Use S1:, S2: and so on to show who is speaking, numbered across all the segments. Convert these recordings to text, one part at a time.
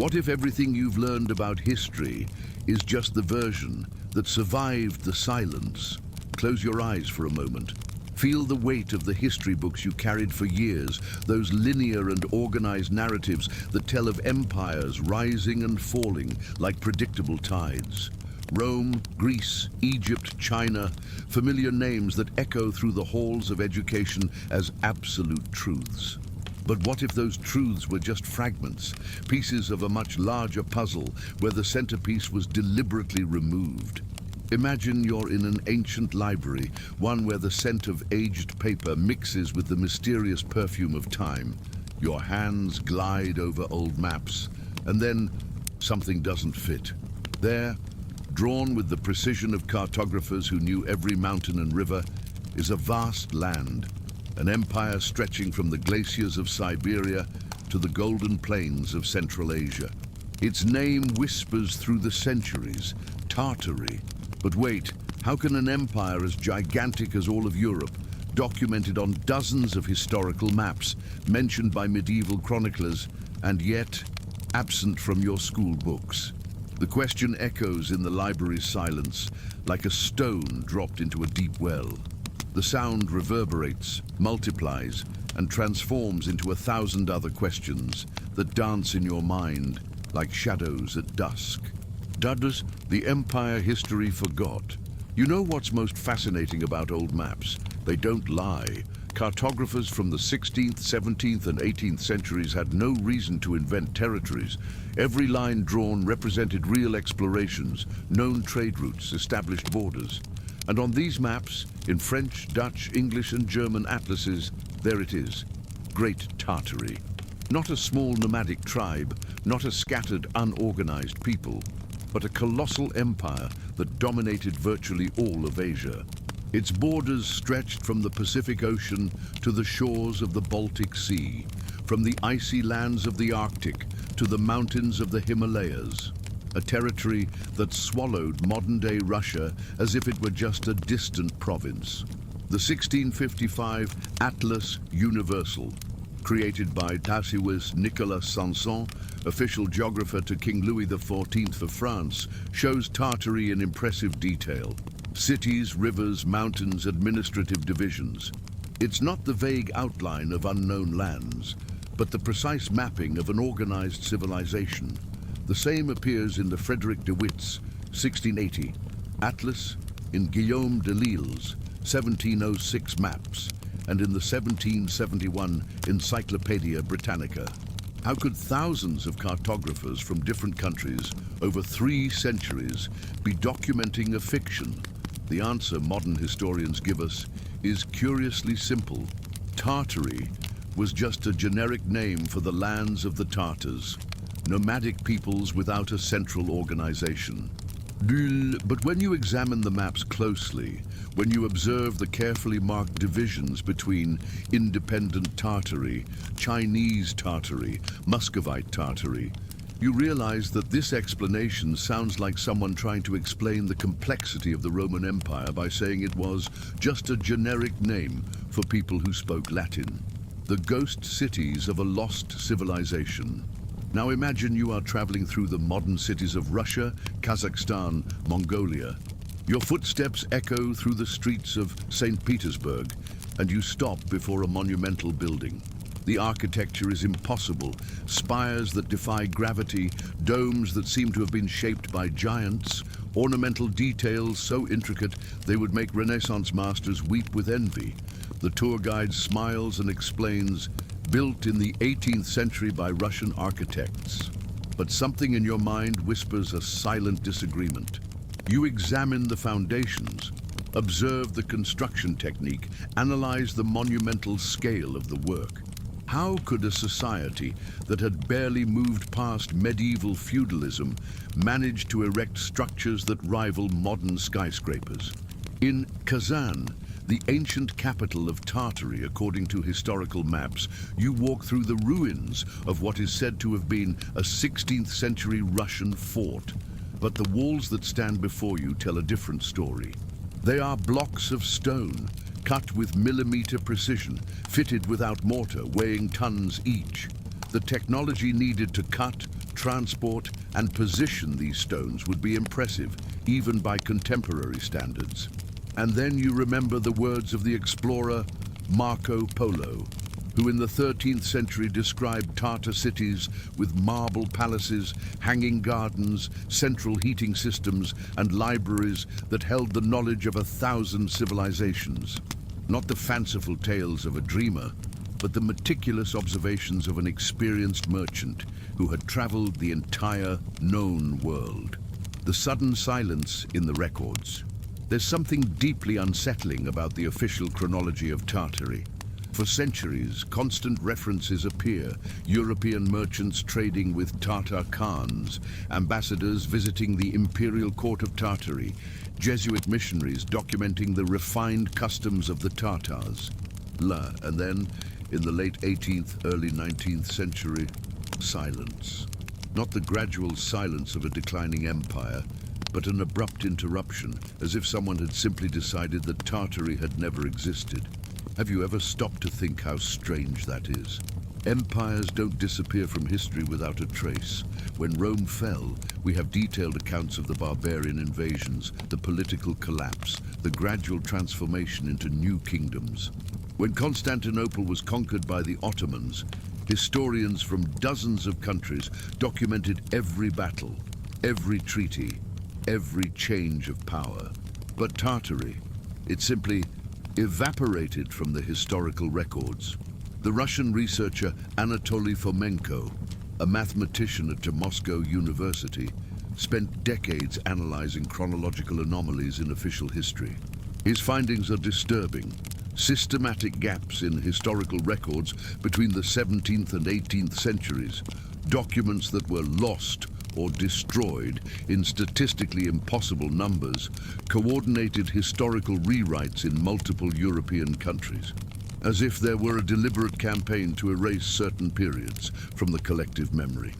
S1: What if everything you've learned about history is just the version that survived the silence? Close your eyes for a moment. Feel the weight of the history books you carried for years, those linear and organized narratives that tell of empires rising and falling like predictable tides. Rome, Greece, Egypt, China, familiar names that echo through the halls of education as absolute truths. But what if those truths were just fragments, pieces of a much larger puzzle where the centerpiece was deliberately removed? Imagine you're in an ancient library, one where the scent of aged paper mixes with the mysterious perfume of time. Your hands glide over old maps, and then something doesn't fit. There, drawn with the precision of cartographers who knew every mountain and river, is a vast land, an empire stretching from the glaciers of Siberia to the golden plains of Central Asia. Its name whispers through the centuries, Tartary. But wait, how can an empire as gigantic as all of Europe, documented on dozens of historical maps, mentioned by medieval chroniclers, and yet absent from your school books? The question echoes in the library's silence, like a stone dropped into a deep well. The sound reverberates, multiplies, and transforms into 1,000 other questions that dance in your mind like shadows at dusk. Does the empire history forgot? You know what's most fascinating about old maps? They don't lie. Cartographers from the 16th, 17th, and 18th centuries had no reason to invent territories. Every line drawn represented real explorations, known trade routes, established borders. And on these maps, in French, Dutch, English, and German atlases, there it is, Great Tartary. Not a small nomadic tribe, not a scattered, unorganized people, but a colossal empire that dominated virtually all of Asia. Its borders stretched from the Pacific Ocean to the shores of the Baltic Sea, from the icy lands of the Arctic to the mountains of the Himalayas. A territory that swallowed modern-day Russia as if it were just a distant province. The 1655 Atlas Universal, created by Tacitus Nicolas Sanson, official geographer to King Louis XIV for France, shows Tartary in impressive detail. Cities, rivers, mountains, administrative divisions. It's not the vague outline of unknown lands, but the precise mapping of an organized civilization. The same appears in the Frederick de Witt's 1680 Atlas, in Guillaume de Lisle's 1706 maps, and in the 1771 Encyclopedia Britannica. How could thousands of cartographers from different countries over 3 centuries be documenting a fiction? The answer modern historians give us is curiously simple. Tartary was just a generic name for the lands of the Tartars, nomadic peoples without a central organization. But when you examine the maps closely, when you observe the carefully marked divisions between independent Tartary, Chinese Tartary, Muscovite Tartary, you realize that this explanation sounds like someone trying to explain the complexity of the Roman Empire by saying it was just a generic name for people who spoke Latin. The ghost cities of a lost civilization. Now imagine you are traveling through the modern cities of Russia, Kazakhstan, Mongolia. Your footsteps echo through the streets of St. Petersburg, and you stop before a monumental building. The architecture is impossible. Spires that defy gravity, domes that seem to have been shaped by giants, ornamental details so intricate they would make Renaissance masters weep with envy. The tour guide smiles and explains, built in the 18th century by Russian architects. But something in your mind whispers a silent disagreement. You examine the foundations, observe the construction technique, analyze the monumental scale of the work. How could a society that had barely moved past medieval feudalism manage to erect structures that rival modern skyscrapers? In Kazan, the ancient capital of Tartary, according to historical maps, you walk through the ruins of what is said to have been a 16th century Russian fort. But the walls that stand before you tell a different story. They are blocks of stone, cut with millimeter precision, fitted without mortar, weighing tons each. The technology needed to cut, transport, and position these stones would be impressive, even by contemporary standards. And then you remember the words of the explorer Marco Polo, who in the 13th century described Tartar cities with marble palaces, hanging gardens, central heating systems, and libraries that held the knowledge of 1,000 civilizations. Not the fanciful tales of a dreamer, but the meticulous observations of an experienced merchant who had traveled the entire known world. The sudden silence in the records. There's something deeply unsettling about the official chronology of Tartary. For centuries, constant references appear: European merchants trading with Tartar Khans, ambassadors visiting the imperial court of Tartary, Jesuit missionaries documenting the refined customs of the Tartars. And then, in the late 18th, early 19th century, silence. Not the gradual silence of a declining empire, but an abrupt interruption, as if someone had simply decided that Tartary had never existed. Have you ever stopped to think how strange that is? Empires don't disappear from history without a trace. When Rome fell, we have detailed accounts of the barbarian invasions, the political collapse, the gradual transformation into new kingdoms. When Constantinople was conquered by the Ottomans, historians from dozens of countries documented every battle, every treaty, every change of power. But Tartary, it simply evaporated from the historical records. The Russian researcher Anatoly Fomenko, a mathematician at Moscow University, spent decades analyzing chronological anomalies in official history. His findings are disturbing. Systematic gaps in historical records between the 17th and 18th centuries, documents that were lost or destroyed in statistically impossible numbers, coordinated historical rewrites in multiple European countries, as if there were a deliberate campaign to erase certain periods from the collective memory.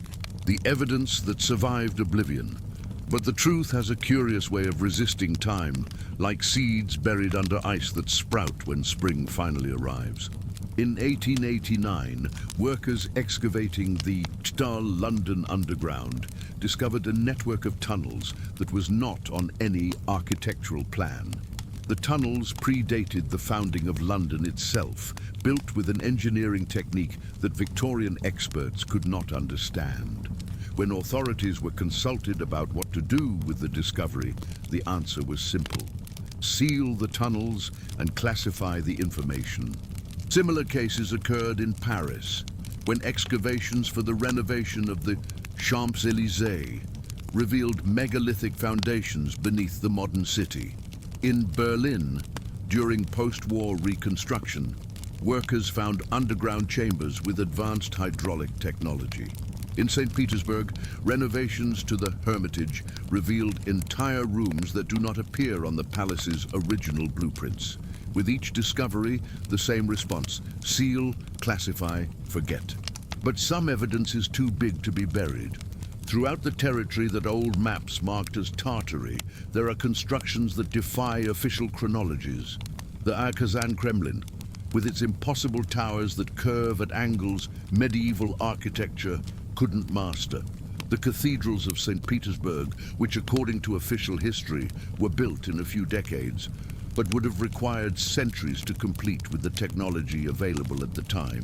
S1: The evidence that survived oblivion. But the truth has a curious way of resisting time, like seeds buried under ice that sprout when spring finally arrives. In 1889, workers excavating the London Underground discovered a network of tunnels that was not on any architectural plan. The tunnels predated the founding of London itself, built with an engineering technique that Victorian experts could not understand. When authorities were consulted about what to do with the discovery, the answer was simple: seal the tunnels and classify the information. Similar cases occurred in Paris, when excavations for the renovation of the Champs-Élysées revealed megalithic foundations beneath the modern city. In Berlin, during post-war reconstruction, workers found underground chambers with advanced hydraulic technology. In St. Petersburg, renovations to the Hermitage revealed entire rooms that do not appear on the palace's original blueprints. With each discovery, the same response: seal, classify, forget. But some evidence is too big to be buried. Throughout the territory that old maps marked as Tartary, there are constructions that defy official chronologies. The Kazan Kremlin, with its impossible towers that curve at angles medieval architecture couldn't master. The cathedrals of St. Petersburg, which according to official history were built in a few decades, but would have required centuries to complete with the technology available at the time.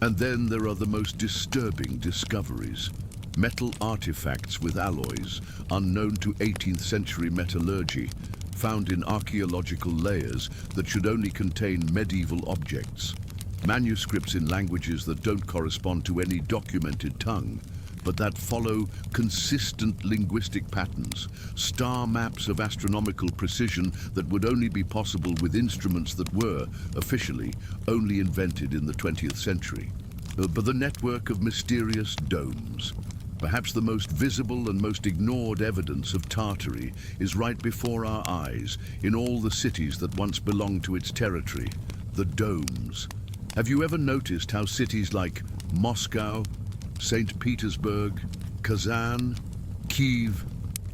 S1: And then there are the most disturbing discoveries. Metal artifacts with alloys, unknown to 18th century metallurgy, found in archaeological layers that should only contain medieval objects. Manuscripts in languages that don't correspond to any documented tongue, but that follow consistent linguistic patterns, star maps of astronomical precision that would only be possible with instruments that were, officially, only invented in the 20th century. But the network of mysterious domes. Perhaps the most visible and most ignored evidence of Tartary is right before our eyes, in all the cities that once belonged to its territory, the domes. Have you ever noticed how cities like Moscow, St. Petersburg, Kazan, Kiev,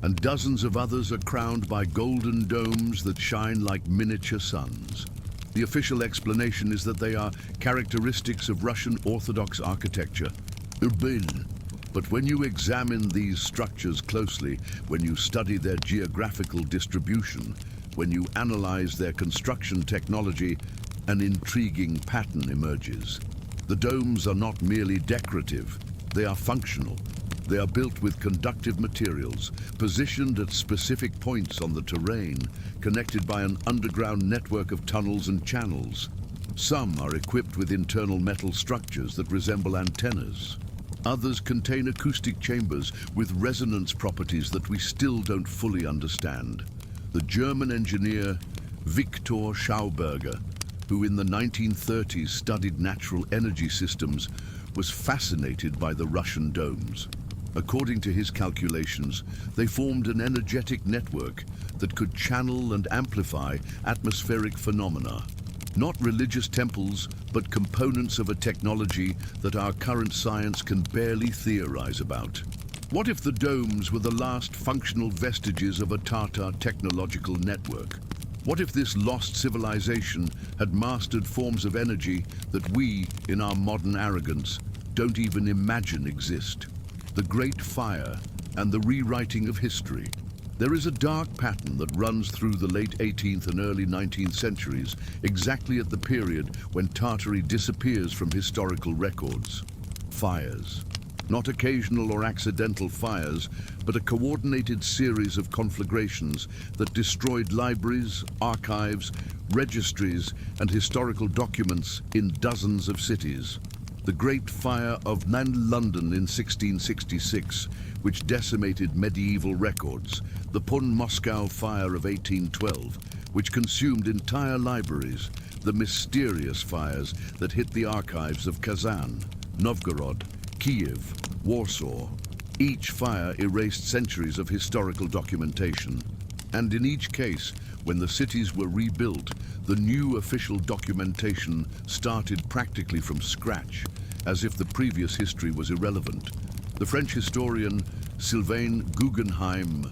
S1: and dozens of others are crowned by golden domes that shine like miniature suns? The official explanation is that they are characteristics of Russian Orthodox architecture. But when you examine these structures closely, when you study their geographical distribution, when you analyze their construction technology, an intriguing pattern emerges. The domes are not merely decorative, they are functional. They are built with conductive materials, positioned at specific points on the terrain, connected by an underground network of tunnels and channels. Some are equipped with internal metal structures that resemble antennas. Others contain acoustic chambers with resonance properties that we still don't fully understand. The German engineer Victor Schauberger, who in the 1930s studied natural energy systems, was fascinated by the Russian domes. According to his calculations, they formed an energetic network that could channel and amplify atmospheric phenomena. Not religious temples, but components of a technology that our current science can barely theorize about. What if the domes were the last functional vestiges of a Tatar technological network? What if this lost civilization had mastered forms of energy that we, in our modern arrogance, don't even imagine exist? The Great Fire and the rewriting of history. There is a dark pattern that runs through the late 18th and early 19th centuries, exactly at the period when Tartary disappears from historical records. Fires. Not occasional or accidental fires, but a coordinated series of conflagrations that destroyed libraries, archives, registries, and historical documents in dozens of cities. The Great Fire of London in 1666, which decimated medieval records. The Moscow Fire of 1812, which consumed entire libraries. The mysterious fires that hit the archives of Kazan, Novgorod, Kiev, Warsaw. Each fire erased centuries of historical documentation. And in each case, when the cities were rebuilt, the new official documentation started practically from scratch, as if the previous history was irrelevant. The French historian Sylvain Guggenheim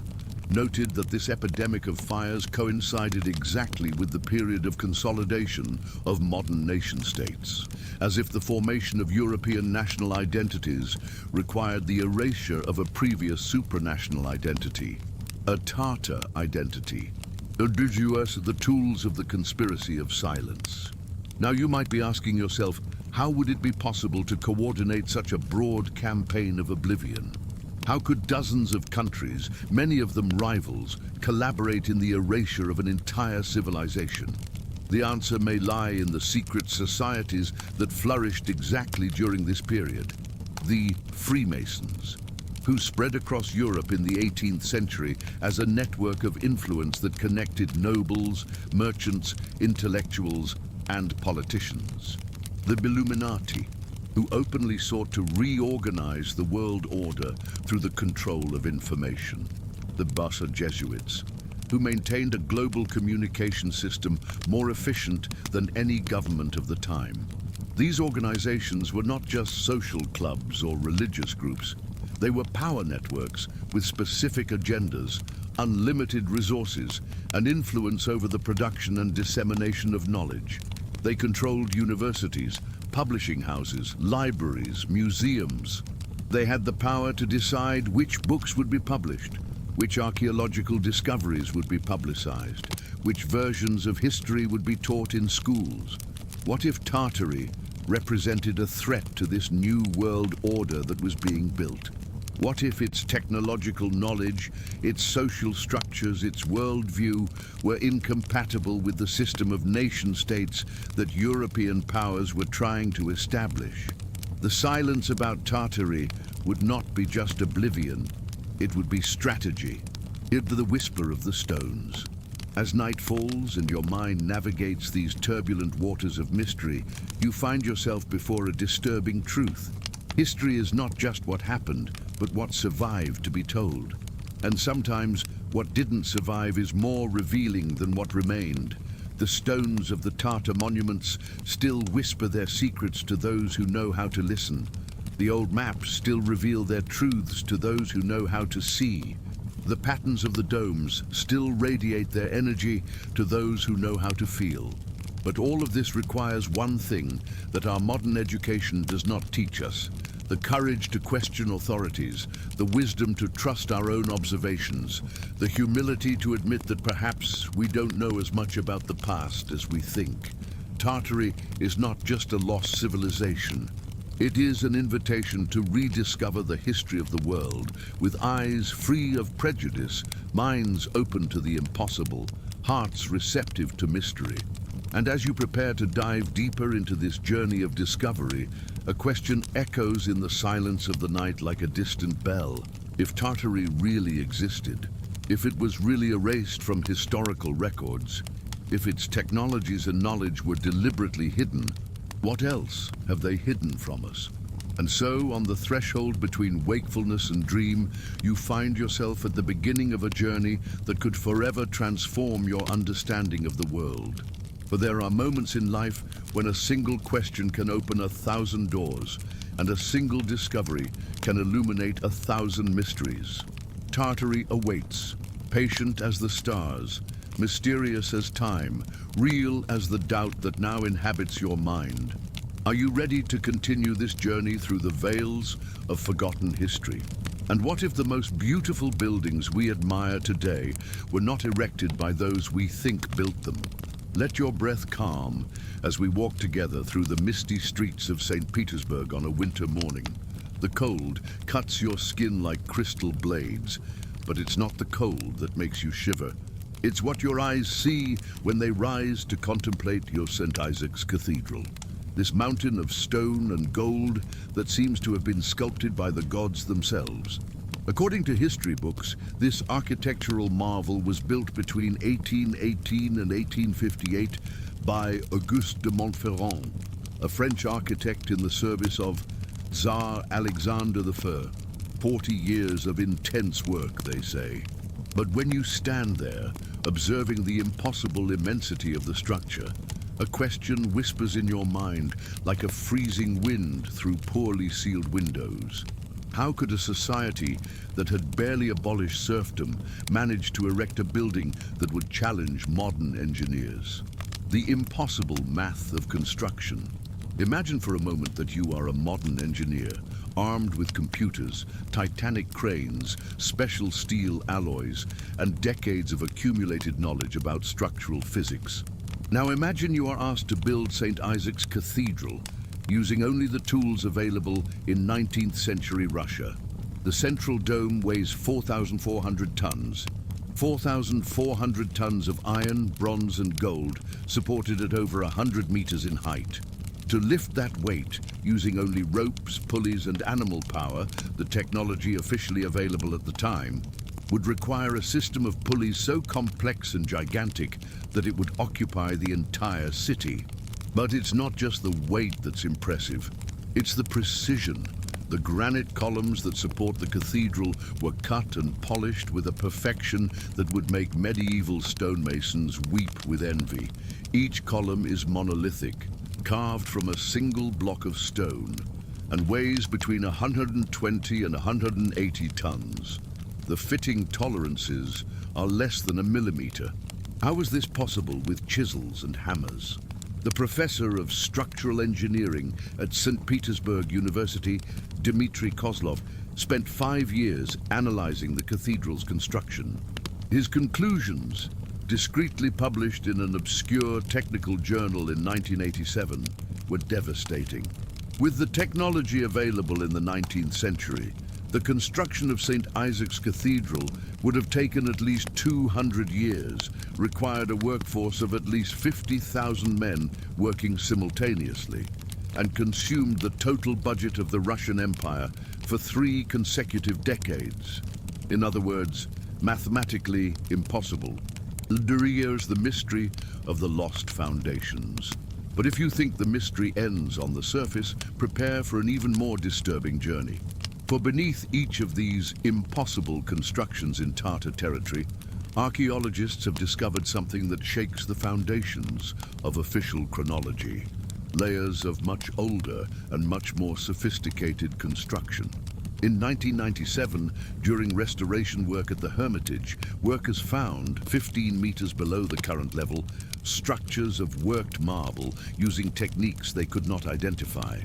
S1: noted that this epidemic of fires coincided exactly with the period of consolidation of modern nation-states, as if the formation of European national identities required the erasure of a previous supranational identity, a Tatar identity. Indigenous, the tools of the conspiracy of silence. Now you might be asking yourself, how would it be possible to coordinate such a broad campaign of oblivion? How could dozens of countries, many of them rivals, collaborate in the erasure of an entire civilization? The answer may lie in the secret societies that flourished exactly during this period. The Freemasons, who spread across Europe in the 18th century as a network of influence that connected nobles, merchants, intellectuals, and politicians. The Illuminati, who openly sought to reorganize the world order through the control of information. The Bassa Jesuits, who maintained a global communication system more efficient than any government of the time. These organizations were not just social clubs or religious groups. They were power networks with specific agendas, unlimited resources, and influence over the production and dissemination of knowledge. They controlled universities, publishing houses, libraries, museums. They had the power to decide which books would be published, which archaeological discoveries would be publicized, which versions of history would be taught in schools. What if Tartary represented a threat to this new world order that was being built? What if its technological knowledge, its social structures, its worldview were incompatible with the system of nation-states that European powers were trying to establish? The silence about Tartary would not be just oblivion, it would be strategy. It would be the whisper of the stones. As night falls and your mind navigates these turbulent waters of mystery, you find yourself before a disturbing truth. History is not just what happened, but what survived to be told. And sometimes what didn't survive is more revealing than what remained. The stones of the Tatar monuments still whisper their secrets to those who know how to listen. The old maps still reveal their truths to those who know how to see. The patterns of the domes still radiate their energy to those who know how to feel. But all of this requires one thing that our modern education does not teach us, The courage to question authorities, the wisdom to trust our own observations, the humility to admit that perhaps we don't know as much about the past as we think. Tartary is not just a lost civilization. It is an invitation to rediscover the history of the world with eyes free of prejudice, minds open to the impossible, hearts receptive to mystery. And as you prepare to dive deeper into this journey of discovery, a question echoes in the silence of the night like a distant bell. If Tartary really existed, if it was really erased from historical records, if its technologies and knowledge were deliberately hidden, what else have they hidden from us? And so, on the threshold between wakefulness and dream, you find yourself at the beginning of a journey that could forever transform your understanding of the world. For there are moments in life when a single question can open 1,000 doors, and a single discovery can illuminate 1,000 mysteries. Tartary awaits, patient as the stars, mysterious as time, real as the doubt that now inhabits your mind. Are you ready to continue this journey through the veils of forgotten history? And what if the most beautiful buildings we admire today were not erected by those we think built them? Let your breath calm as we walk together through the misty streets of St. Petersburg on a winter morning. The cold cuts your skin like crystal blades, but it's not the cold that makes you shiver. It's what your eyes see when they rise to contemplate your St. Isaac's Cathedral. This mountain of stone and gold that seems to have been sculpted by the gods themselves. According to history books, this architectural marvel was built between 1818 and 1858 by Auguste de Montferrand, a French architect in the service of Tsar Alexander I. 40 years of intense work, they say. But when you stand there, observing the impossible immensity of the structure, a question whispers in your mind like a freezing wind through poorly sealed windows. How could a society that had barely abolished serfdom manage to erect a building that would challenge modern engineers? The impossible math of construction. Imagine for a moment that you are a modern engineer, armed with computers, titanic cranes, special steel alloys, and decades of accumulated knowledge about structural physics. Now imagine you are asked to build St. Isaac's Cathedral using only the tools available in 19th century Russia. The central dome weighs 4,400 tons. 4,400 tons of iron, bronze, and gold, supported at over 100 meters in height. To lift that weight, using only ropes, pulleys, and animal power, the technology officially available at the time, would require a system of pulleys so complex and gigantic that it would occupy the entire city. But it's not just the weight that's impressive, it's the precision. The granite columns that support the cathedral were cut and polished with a perfection that would make medieval stonemasons weep with envy. Each column is monolithic, carved from a single block of stone, and weighs between 120 and 180 tons. The fitting tolerances are less than a millimeter. How is this possible with chisels and hammers? The professor of structural engineering at St. Petersburg University, Dmitry Kozlov, spent 5 years analyzing the cathedral's construction. His conclusions, discreetly published in an obscure technical journal in 1987, were devastating. With the technology available in the 19th century, the construction of St. Isaac's Cathedral would have taken at least 200 years, required a workforce of at least 50,000 men working simultaneously, and consumed the total budget of the Russian Empire for 3 consecutive decades. In other words, mathematically impossible. Derriere's The Mystery of the Lost Foundations. But if you think the mystery ends on the surface, prepare for an even more disturbing journey. For beneath each of these impossible constructions in Tatar territory, archaeologists have discovered something that shakes the foundations of official chronology. Layers of much older and much more sophisticated construction. In 1997, during restoration work at the Hermitage, workers found, 15 meters below the current level, structures of worked marble using techniques they could not identify.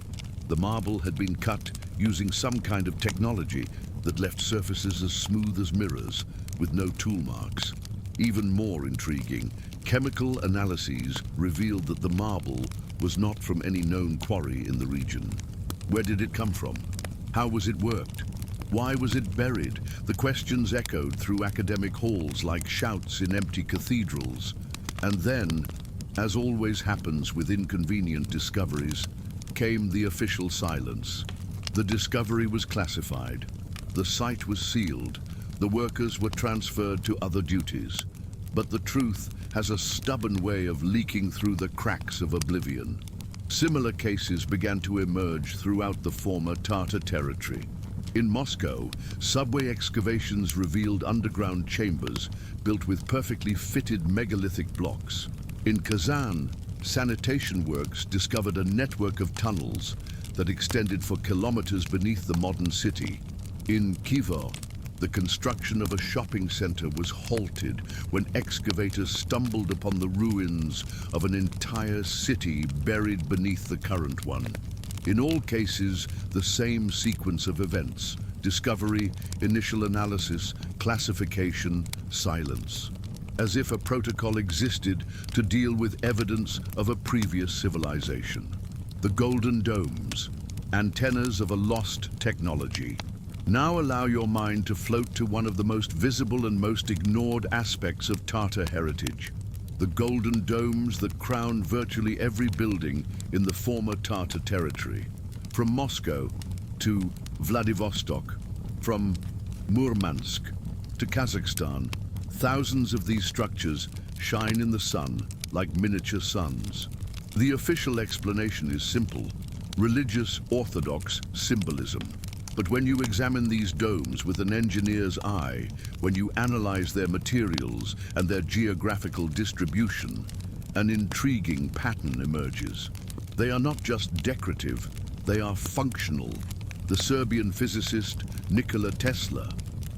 S1: The marble had been cut using some kind of technology that left surfaces as smooth as mirrors, with no tool marks. Even more intriguing, chemical analyses revealed that the marble was not from any known quarry in the region. Where did it come from? How was it worked? Why was it buried? The questions echoed through academic halls like shouts in empty cathedrals. And then, as always happens with inconvenient discoveries, came the official silence. The discovery was classified. The site was sealed. The workers were transferred to other duties. But the truth has a stubborn way of leaking through the cracks of oblivion. Similar cases began to emerge throughout the former Tatar territory. In Moscow, subway excavations revealed underground chambers built with perfectly fitted megalithic blocks. In Kazan, sanitation works discovered a network of tunnels that extended for kilometers beneath the modern city. In Kivo, the construction of a shopping center was halted when excavators stumbled upon the ruins of an entire city buried beneath the current one. In all cases, the same sequence of events: discovery, initial analysis, classification, silence. As if a protocol existed to deal with evidence of a previous civilization. The Golden Domes, antennas of a lost technology. Now allow your mind to float to one of the most visible and most ignored aspects of Tatar heritage. The golden domes that crown virtually every building in the former Tatar territory. From Moscow to Vladivostok, from Murmansk to Kazakhstan, thousands of these structures shine in the sun like miniature suns. The official explanation is simple: religious orthodox symbolism. But when you examine these domes with an engineer's eye, when you analyze their materials and their geographical distribution, an intriguing pattern emerges. They are not just decorative, they are functional. The Serbian physicist Nikola Tesla,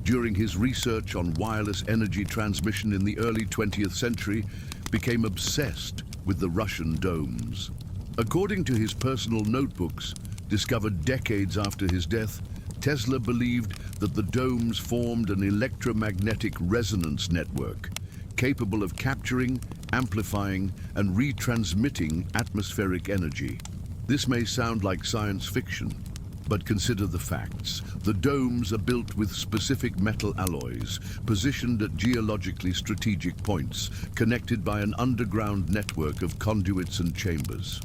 S1: during his research on wireless energy transmission in the early 20th century, became obsessed with the Russian domes. According to his personal notebooks, discovered decades after his death, Tesla believed that the domes formed an electromagnetic resonance network, capable of capturing, amplifying, and retransmitting atmospheric energy. This may sound like science fiction, but consider the facts. The domes are built with specific metal alloys, positioned at geologically strategic points, connected by an underground network of conduits and chambers.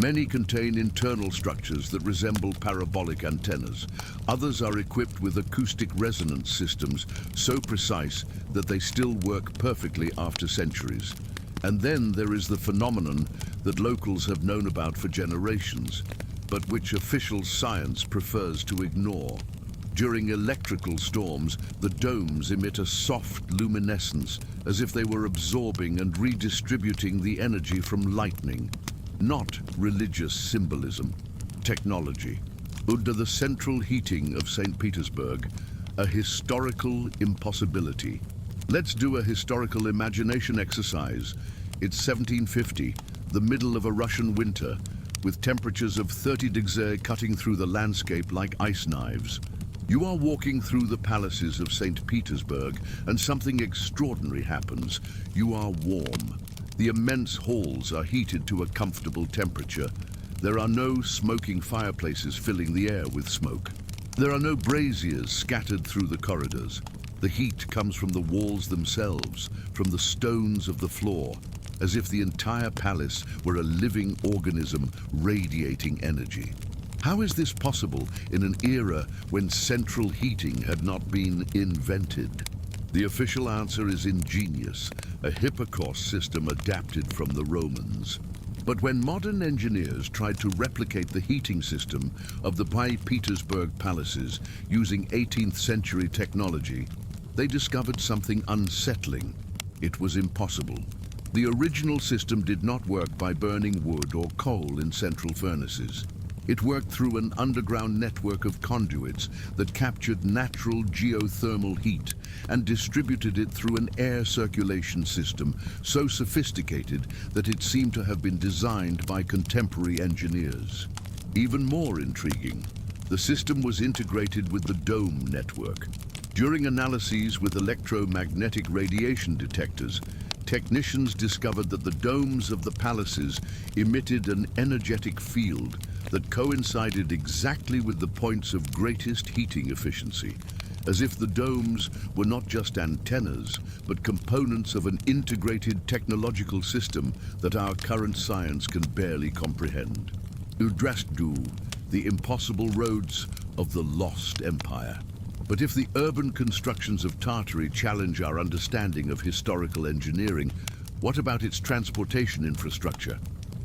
S1: Many contain internal structures that resemble parabolic antennas. Others are equipped with acoustic resonance systems so precise that they still work perfectly after centuries. And then there is the phenomenon that locals have known about for generations, but which official science prefers to ignore. During electrical storms, the domes emit a soft luminescence, as if they were absorbing and redistributing the energy from lightning. Not religious symbolism, technology. Under the central heating of St. Petersburg, a historical impossibility. Let's do a historical imagination exercise. It's 1750, the middle of a Russian winter, with temperatures of 30 degrees cutting through the landscape like ice knives. You are walking through the palaces of St. Petersburg, and something extraordinary happens. You are warm. The immense halls are heated to a comfortable temperature. There are no smoking fireplaces filling the air with smoke. There are no braziers scattered through the corridors. The heat comes from the walls themselves, from the stones of the floor, as if the entire palace were a living organism radiating energy. How is this possible in an era when central heating had not been invented? The official answer is ingenious, a Hipparcos system adapted from the Romans. But when modern engineers tried to replicate the heating system of the St. Petersburg palaces using 18th century technology, they discovered something unsettling. It was impossible. The original system did not work by burning wood or coal in central furnaces. It worked through an underground network of conduits that captured natural geothermal heat and distributed it through an air circulation system so sophisticated that it seemed to have been designed by contemporary engineers. Even more intriguing, The system was integrated with the dome network. During analyses with electromagnetic radiation detectors, technicians discovered that the domes of the palaces emitted an energetic field that coincided exactly with the points of greatest heating efficiency, as if the domes were not just antennas, but components of an integrated technological system that our current science can barely comprehend. Udrastdu, the impossible roads of the lost empire. But if the urban constructions of Tartary challenge our understanding of historical engineering, what about its transportation infrastructure?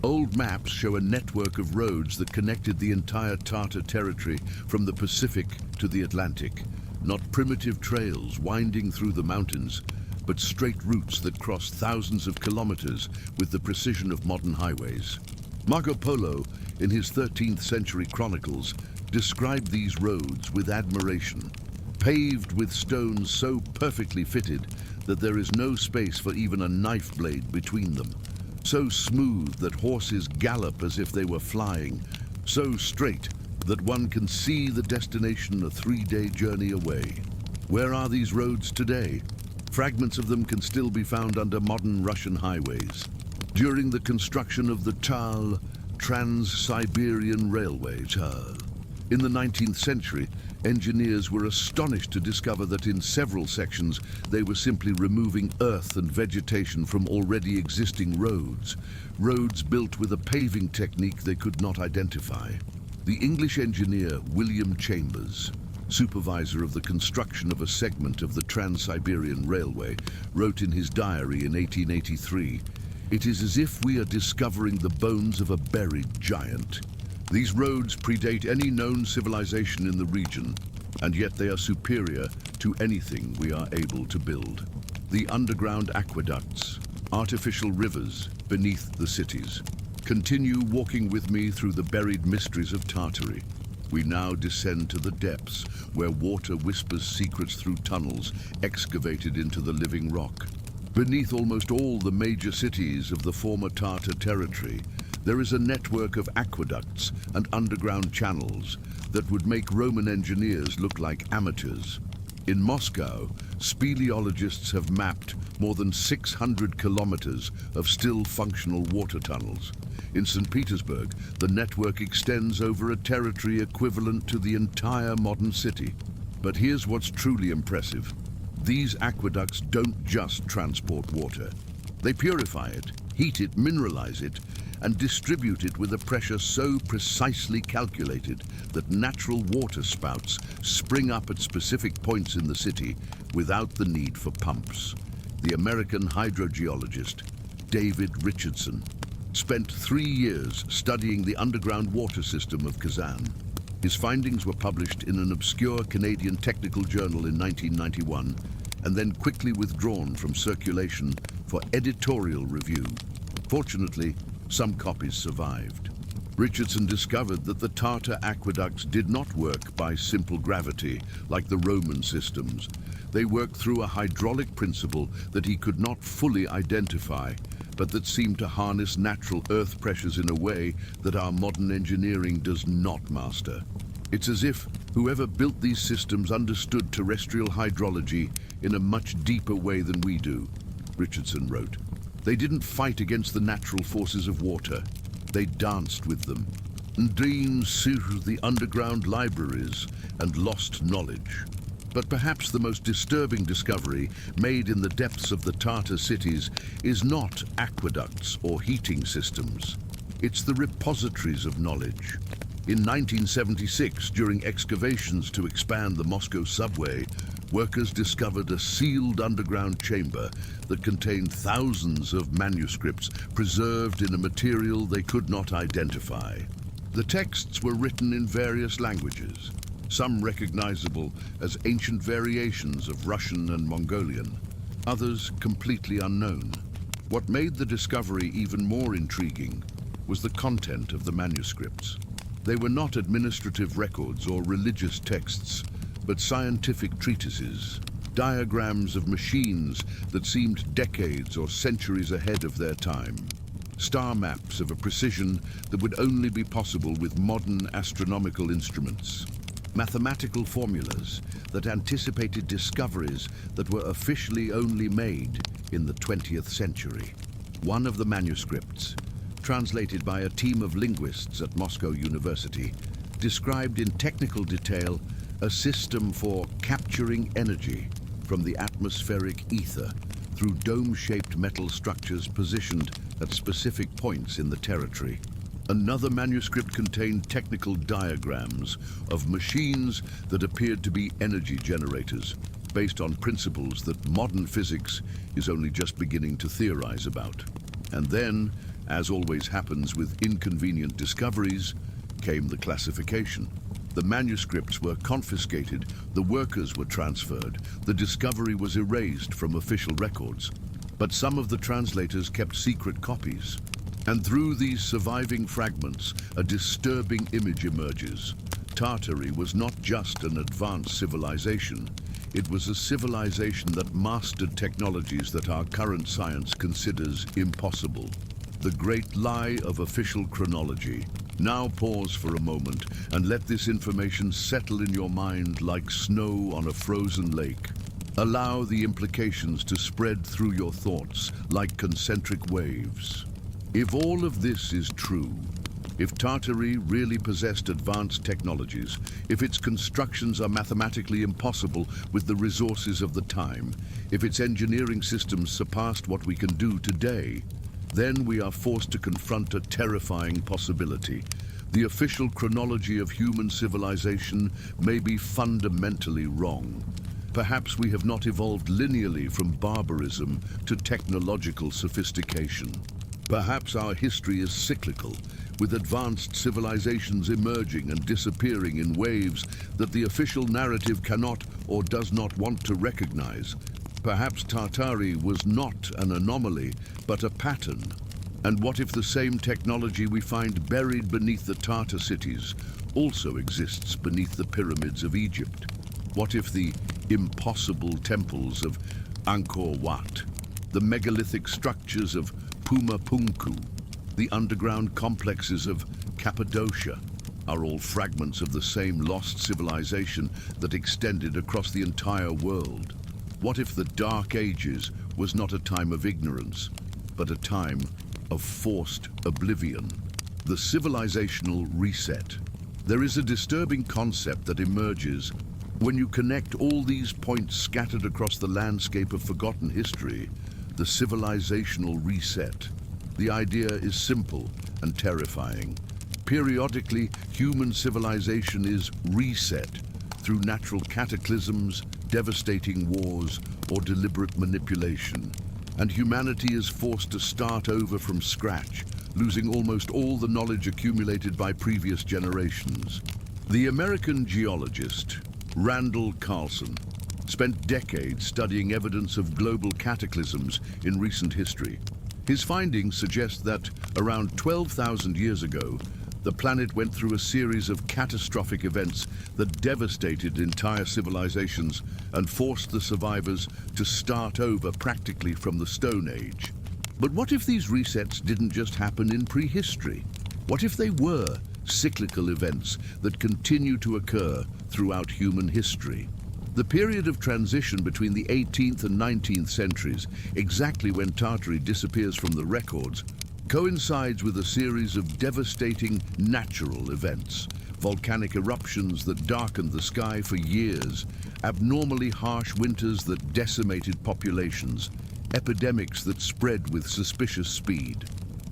S1: Old maps show a network of roads that connected the entire Tartar territory from the Pacific to the Atlantic. Not primitive trails winding through the mountains, but straight routes that cross thousands of kilometers with the precision of modern highways. Marco Polo, in his 13th century chronicles, described these roads with admiration. Paved with stones so perfectly fitted that there is no space for even a knife blade between them. So smooth that horses gallop as if they were flying. So straight that one can see the destination a 3-day journey away. Where are these roads today? Fragments of them can still be found under modern Russian highways. During the construction of the TAL, Trans-Siberian Railway, TAL, in the 19th century, engineers were astonished to discover that in several sections they were simply removing earth and vegetation from already existing roads built with a paving technique they could not identify. The English engineer William Chambers, supervisor of the construction of a segment of the Trans-Siberian Railway, wrote in his diary in 1883, "It is as if we are discovering the bones of a buried giant." These roads predate any known civilization in the region, and yet they are superior to anything we are able to build. The underground aqueducts, artificial rivers beneath the cities. Continue walking with me through the buried mysteries of Tartary. We now descend to the depths, where water whispers secrets through tunnels excavated into the living rock. Beneath almost all the major cities of the former Tartar territory, there is a network of aqueducts and underground channels that would make Roman engineers look like amateurs. In Moscow, speleologists have mapped more than 600 kilometers of still functional water tunnels. In St. Petersburg, the network extends over a territory equivalent to the entire modern city. But here's what's truly impressive. These aqueducts don't just transport water. They purify it, heat it, mineralize it, and distribute it with a pressure so precisely calculated that natural water spouts spring up at specific points in the city without the need for pumps. The American hydrogeologist David Richardson spent 3 years studying the underground water system of Kazan. His findings were published in an obscure Canadian technical journal in 1991 and then quickly withdrawn from circulation for editorial review. Fortunately, some copies survived. Richardson discovered that the Tartar aqueducts did not work by simple gravity like the Roman systems. They worked through a hydraulic principle that he could not fully identify, but that seemed to harness natural earth pressures in a way that our modern engineering does not master. It's as if whoever built these systems understood terrestrial hydrology in a much deeper way than we do, Richardson wrote. They didn't fight against the natural forces of water. They danced with them, and dreamed through the underground libraries and lost knowledge. But perhaps the most disturbing discovery made in the depths of the Tartar cities is not aqueducts or heating systems. It's the repositories of knowledge. In 1976, during excavations to expand the Moscow subway, workers discovered a sealed underground chamber that contained thousands of manuscripts preserved in a material they could not identify. The texts were written in various languages, some recognizable as ancient variations of Russian and Mongolian, others completely unknown. What made the discovery even more intriguing was the content of the manuscripts. They were not administrative records or religious texts, but scientific treatises, diagrams of machines that seemed decades or centuries ahead of their time. star maps of a precision that would only be possible with modern astronomical instruments, mathematical formulas that anticipated discoveries that were officially only made in the 20th century. One of the manuscripts, translated by a team of linguists at Moscow University, described in technical detail a system for capturing energy from the atmospheric ether through dome-shaped metal structures positioned at specific points in the territory. Another manuscript contained technical diagrams of machines that appeared to be energy generators, based on principles that modern physics is only just beginning to theorize about. And then, as always happens with inconvenient discoveries, came the classification. The manuscripts were confiscated, the workers were transferred, the discovery was erased from official records. But some of the translators kept secret copies. And through these surviving fragments, a disturbing image emerges. Tartary was not just an advanced civilization. It was a civilization that mastered technologies that our current science considers impossible. The great lie of official chronology. Now pause for a moment and let this information settle in your mind like snow on a frozen lake. Allow the implications to spread through your thoughts like concentric waves. If all of this is true, if Tartary really possessed advanced technologies, if its constructions are mathematically impossible with the resources of the time, if its engineering systems surpassed what we can do today, then we are forced to confront a terrifying possibility. The official chronology of human civilization may be fundamentally wrong. Perhaps we have not evolved linearly from barbarism to technological sophistication. Perhaps our history is cyclical, with advanced civilizations emerging and disappearing in waves that the official narrative cannot or does not want to recognize. Perhaps Tartary was not an anomaly, but a pattern. And what if the same technology we find buried beneath the Tartar cities also exists beneath the pyramids of Egypt? What if the impossible temples of Angkor Wat, the megalithic structures of Pumapunku, the underground complexes of Cappadocia are all fragments of the same lost civilization that extended across the entire world? What if the Dark Ages was not a time of ignorance, but a time of forced oblivion? The civilizational reset. There is a disturbing concept that emerges when you connect all these points scattered across the landscape of forgotten history. The civilizational reset. The idea is simple and terrifying. Periodically, human civilization is reset through natural cataclysms, devastating wars, or deliberate manipulation. And humanity is forced to start over from scratch, losing almost all the knowledge accumulated by previous generations. The American geologist Randall Carlson spent decades studying evidence of global cataclysms in recent history. His findings suggest that around 12,000 years ago, the planet went through a series of catastrophic events that devastated entire civilizations and forced the survivors to start over practically from the Stone Age. But what if these resets didn't just happen in prehistory? What if they were cyclical events that continue to occur throughout human history? The period of transition between the 18th and 19th centuries, exactly when Tartary disappears from the records, coincides with a series of devastating natural events. Volcanic eruptions that darkened the sky for years, abnormally harsh winters that decimated populations, epidemics that spread with suspicious speed.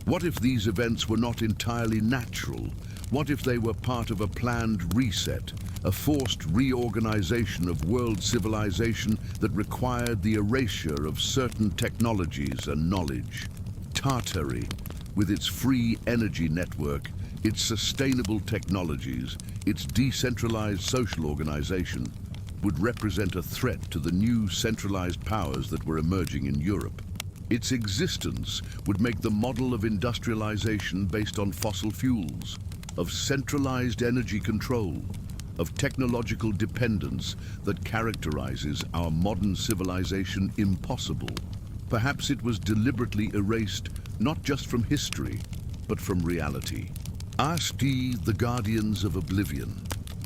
S1: What if these events were not entirely natural? What if they were part of a planned reset, a forced reorganization of world civilization that required the erasure of certain technologies and knowledge? Tartary, with its free energy network, its sustainable technologies, its decentralized social organization, would represent a threat to the new centralized powers that were emerging in Europe. Its existence would make the model of industrialization based on fossil fuels, of centralized energy control, of technological dependence that characterizes our modern civilization impossible. Perhaps it was deliberately erased not just from history, but from reality. Ask ye the guardians of oblivion.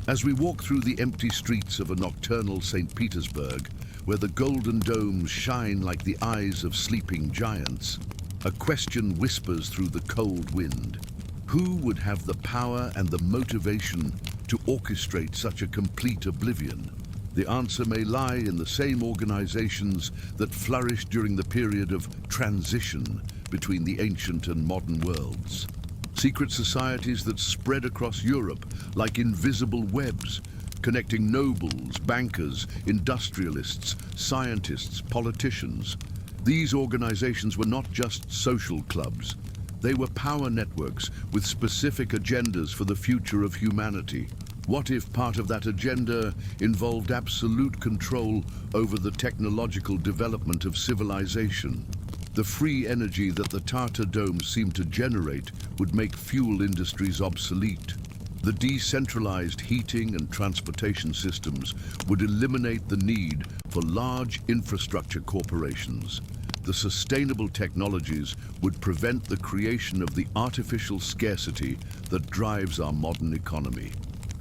S1: As we walk through the empty streets of a nocturnal St. Petersburg, where the golden domes shine like the eyes of sleeping giants, a question whispers through the cold wind. Who would have the power and the motivation to orchestrate such a complete oblivion? The answer may lie in the same organizations that flourished during the period of transition between the ancient and modern worlds. Secret societies that spread across Europe like invisible webs, connecting nobles, bankers, industrialists, scientists, politicians. These organizations were not just social clubs. They were power networks with specific agendas for the future of humanity. What if part of that agenda involved absolute control over the technological development of civilization? The free energy that the Tartar domes seem to generate would make fuel industries obsolete. The decentralized heating and transportation systems would eliminate the need for large infrastructure corporations. The sustainable technologies would prevent the creation of the artificial scarcity that drives our modern economy.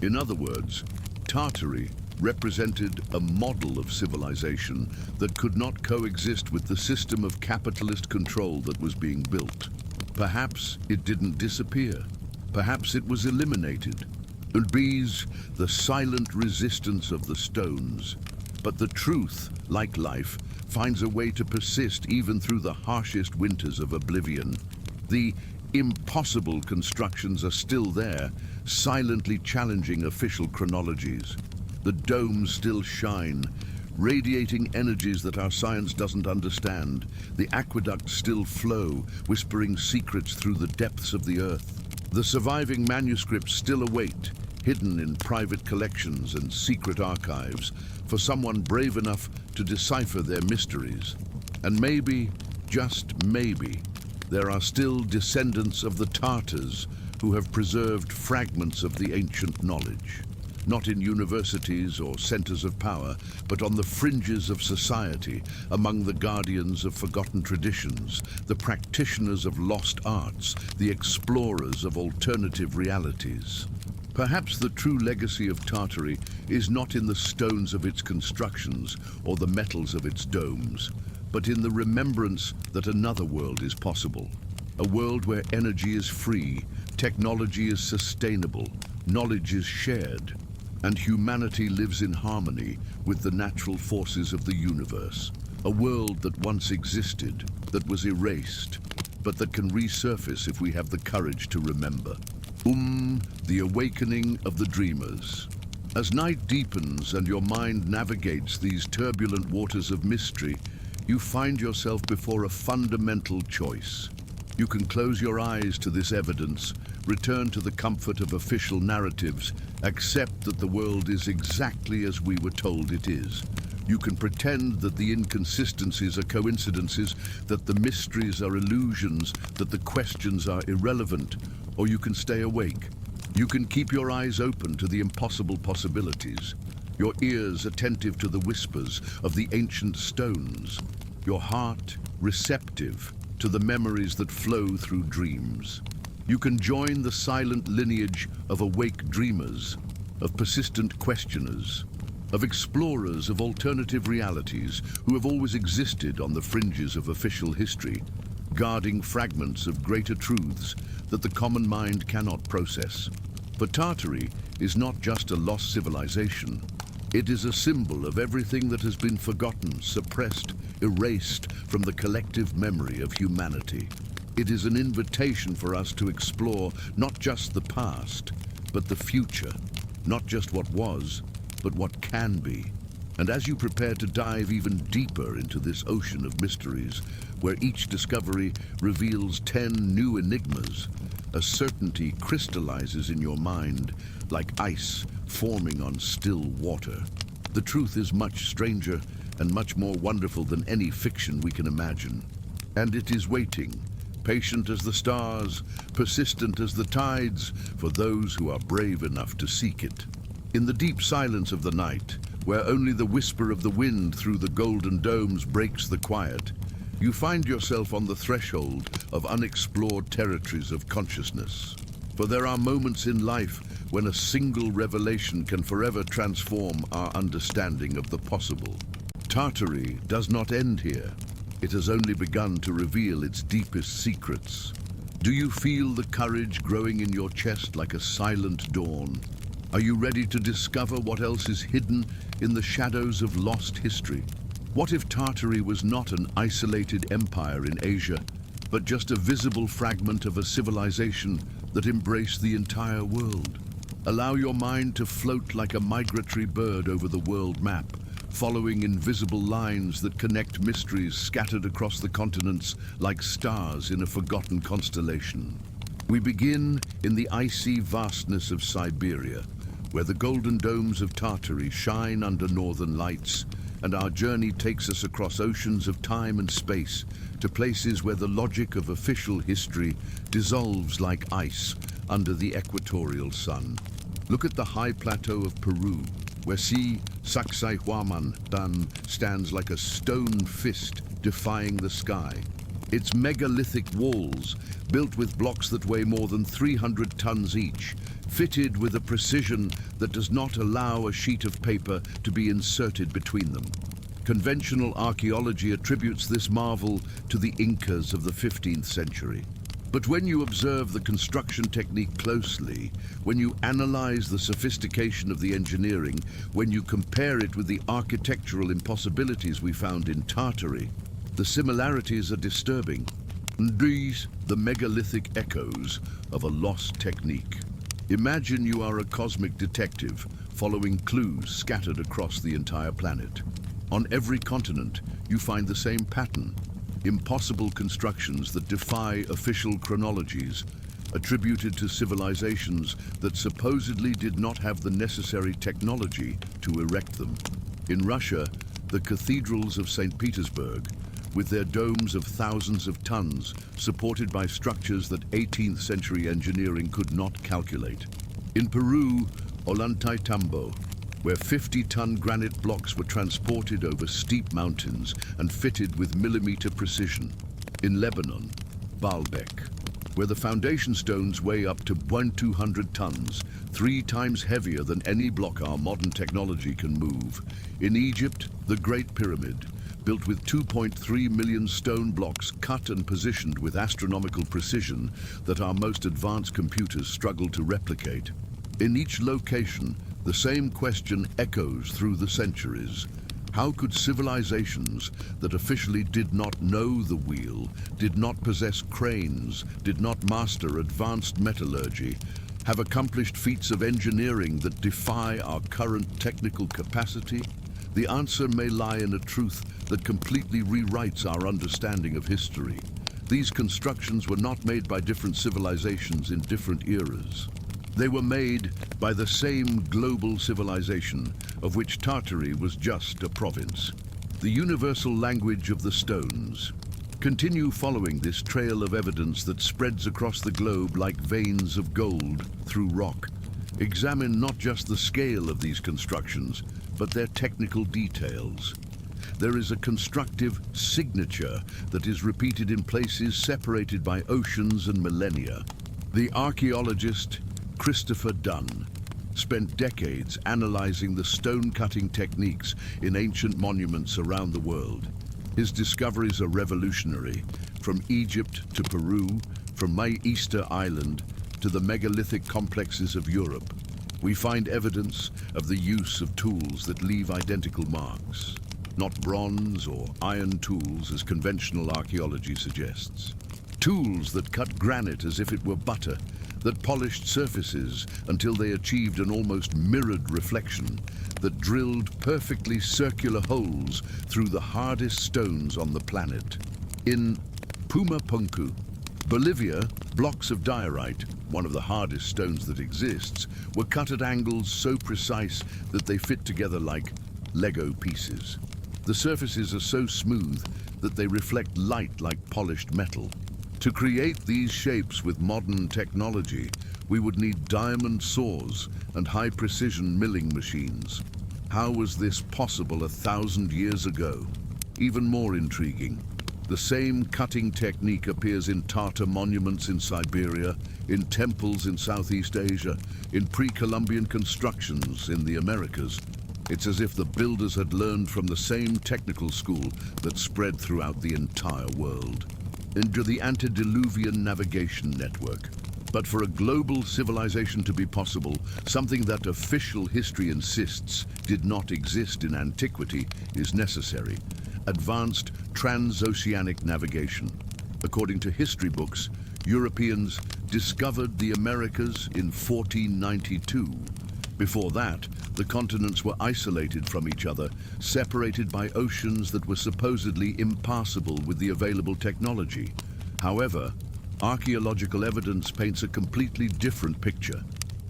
S1: In other words, Tartary represented a model of civilization that could not coexist with the system of capitalist control that was being built. Perhaps it didn't disappear. Perhaps it was eliminated. It be's the silent resistance of the stones. But the truth, like life, finds a way to persist even through the harshest winters of oblivion. The impossible constructions are still there, silently challenging official chronologies. The domes still shine, radiating energies that our science doesn't understand. The aqueducts still flow, whispering secrets through the depths of the earth. The surviving manuscripts still await, hidden in private collections and secret archives, for someone brave enough to decipher their mysteries. And maybe, just maybe, there are still descendants of the Tartars who have preserved fragments of the ancient knowledge. Not in universities or centers of power, but on the fringes of society, among the guardians of forgotten traditions, the practitioners of lost arts, the explorers of alternative realities. Perhaps the true legacy of Tartary is not in the stones of its constructions or the metals of its domes, but in the remembrance that another world is possible. A world where energy is free, technology is sustainable, knowledge is shared, and humanity lives in harmony with the natural forces of the universe. A world that once existed, that was erased, but that can resurface if we have the courage to remember. The awakening of the dreamers. As night deepens and your mind navigates these turbulent waters of mystery, you find yourself before a fundamental choice. You can close your eyes to this evidence, return to the comfort of official narratives, accept that the world is exactly as we were told it is. You can pretend that the inconsistencies are coincidences, that the mysteries are illusions, that the questions are irrelevant, or you can stay awake. You can keep your eyes open to the impossible possibilities, your ears attentive to the whispers of the ancient stones, your heart receptive to the memories that flow through dreams. You can join the silent lineage of awake dreamers, of persistent questioners, of explorers of alternative realities who have always existed on the fringes of official history, guarding fragments of greater truths that the common mind cannot process. But Tartary is not just a lost civilization. It is a symbol of everything that has been forgotten, suppressed, erased from the collective memory of humanity. It is an invitation for us to explore not just the past, but the future. Not just what was, but what can be. And as you prepare to dive even deeper into this ocean of mysteries, where each discovery reveals 10 new enigmas, a certainty crystallizes in your mind like ice forming on still water. The truth is much stranger and much more wonderful than any fiction we can imagine. And it is waiting, patient as the stars, persistent as the tides, for those who are brave enough to seek it. In the deep silence of the night, where only the whisper of the wind through the golden domes breaks the quiet, You find yourself on the threshold of unexplored territories of consciousness. For there are moments in life when a single revelation can forever transform our understanding of the possible. Tartary does not end here. It has only begun to reveal its deepest secrets. Do you feel the courage growing in your chest like a silent dawn? Are you ready to discover what else is hidden in the shadows of lost history? What if Tartary was not an isolated empire in Asia, but just a visible fragment of a civilization that embraced the entire world? Allow your mind to float like a migratory bird over the world map, following invisible lines that connect mysteries scattered across the continents like stars in a forgotten constellation. We begin in the icy vastness of Siberia, where the golden domes of Tartary shine under northern lights, and our journey takes us across oceans of time and space to places where the logic of official history dissolves like ice under the equatorial sun. Look at the high plateau of Peru, where Sacsayhuaman stands like a stone fist defying the sky. Its megalithic walls, built with blocks that weigh more than 300 tons each, fitted with a precision that does not allow a sheet of paper to be inserted between them. Conventional archaeology attributes this marvel to the Incas of the 15th century. But when you observe the construction technique closely, when you analyze the sophistication of the engineering, when you compare it with the architectural impossibilities we found in Tartary, the similarities are disturbing. These, the megalithic echoes of a lost technique. Imagine you are a cosmic detective following clues scattered across the entire planet. On every continent, you find the same pattern. Impossible constructions that defy official chronologies, attributed to civilizations that supposedly did not have the necessary technology to erect them. In Russia, the cathedrals of St. Petersburg, with their domes of thousands of tons, supported by structures that 18th century engineering could not calculate. In Peru, Ollantaytambo, where 50-ton granite blocks were transported over steep mountains and fitted with millimeter precision. In Lebanon, Baalbek, where the foundation stones weigh up to 200 tons, 3 times heavier than any block our modern technology can move. In Egypt, the Great Pyramid, built with 2.3 million stone blocks cut and positioned with astronomical precision that our most advanced computers struggle to replicate. In each location, the same question echoes through the centuries. How could civilizations that officially did not know the wheel, did not possess cranes, did not master advanced metallurgy, have accomplished feats of engineering that defy our current technical capacity? The answer may lie in a truth that completely rewrites our understanding of history. These constructions were not made by different civilizations in different eras. They were made by the same global civilization, of which Tartary was just a province. The universal language of the stones. Continue following this trail of evidence that spreads across the globe like veins of gold through rock. Examine not just the scale of these constructions, but their technical details. There is a constructive signature that is repeated in places separated by oceans and millennia. The archaeologist Christopher Dunn spent decades analyzing the stone-cutting techniques in ancient monuments around the world. His discoveries are revolutionary, from Egypt to Peru, from my Easter Island to the megalithic complexes of Europe. We find evidence of the use of tools that leave identical marks, not bronze or iron tools as conventional archaeology suggests. Tools that cut granite as if it were butter, that polished surfaces until they achieved an almost mirrored reflection, that drilled perfectly circular holes through the hardest stones on the planet. In Pumapunku, Bolivia, blocks of diorite, one of the hardest stones that exists, were cut at angles so precise that they fit together like Lego pieces. The surfaces are so smooth that they reflect light like polished metal. To create these shapes with modern technology, we would need diamond saws and high-precision milling machines. How was this possible 1,000 years ago? Even more intriguing, The same cutting technique appears in Tartar monuments in Siberia, in temples in Southeast Asia, in pre-Columbian constructions in the Americas. It's as if the builders had learned from the same technical school that spread throughout the entire world. Into the antediluvian navigation network. But for a global civilization to be possible, something that official history insists did not exist in antiquity is necessary: advanced transoceanic navigation. According to history books, Europeans discovered the Americas in 1492. Before that, the continents were isolated from each other, separated by oceans that were supposedly impassable with the available technology. However, archaeological evidence paints a completely different picture.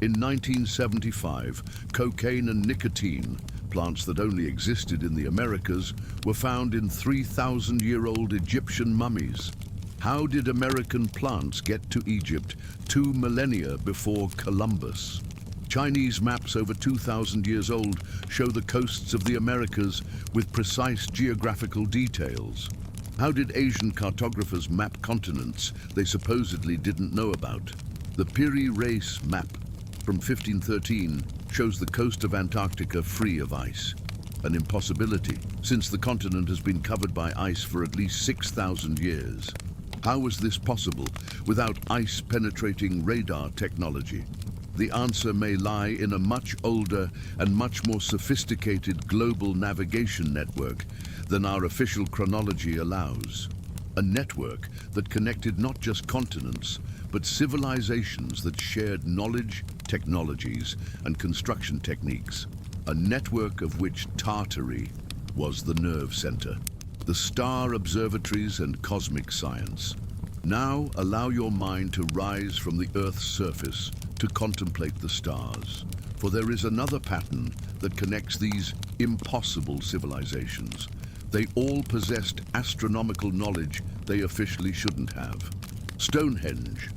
S1: In 1975, cocaine and nicotine, plants that only existed in the Americas, were found in 3,000-year-old Egyptian mummies. How did American plants get to Egypt 2 millennia before Columbus? Chinese maps over 2,000 years old show the coasts of the Americas with precise geographical details. How did Asian cartographers map continents they supposedly didn't know about? The Piri Reis map from 1513 shows the coast of Antarctica free of ice. An impossibility, since the continent has been covered by ice for at least 6,000 years. How was this possible without ice-penetrating radar technology? The answer may lie in a much older and much more sophisticated global navigation network than our official chronology allows. A network that connected not just continents, but civilizations that shared knowledge, technologies, and construction techniques. A network of which Tartary was the nerve center. The star observatories and cosmic science. Now allow your mind to rise from the Earth's surface to contemplate the stars. For there is another pattern that connects these impossible civilizations. They all possessed astronomical knowledge they officially shouldn't have. Stonehenge,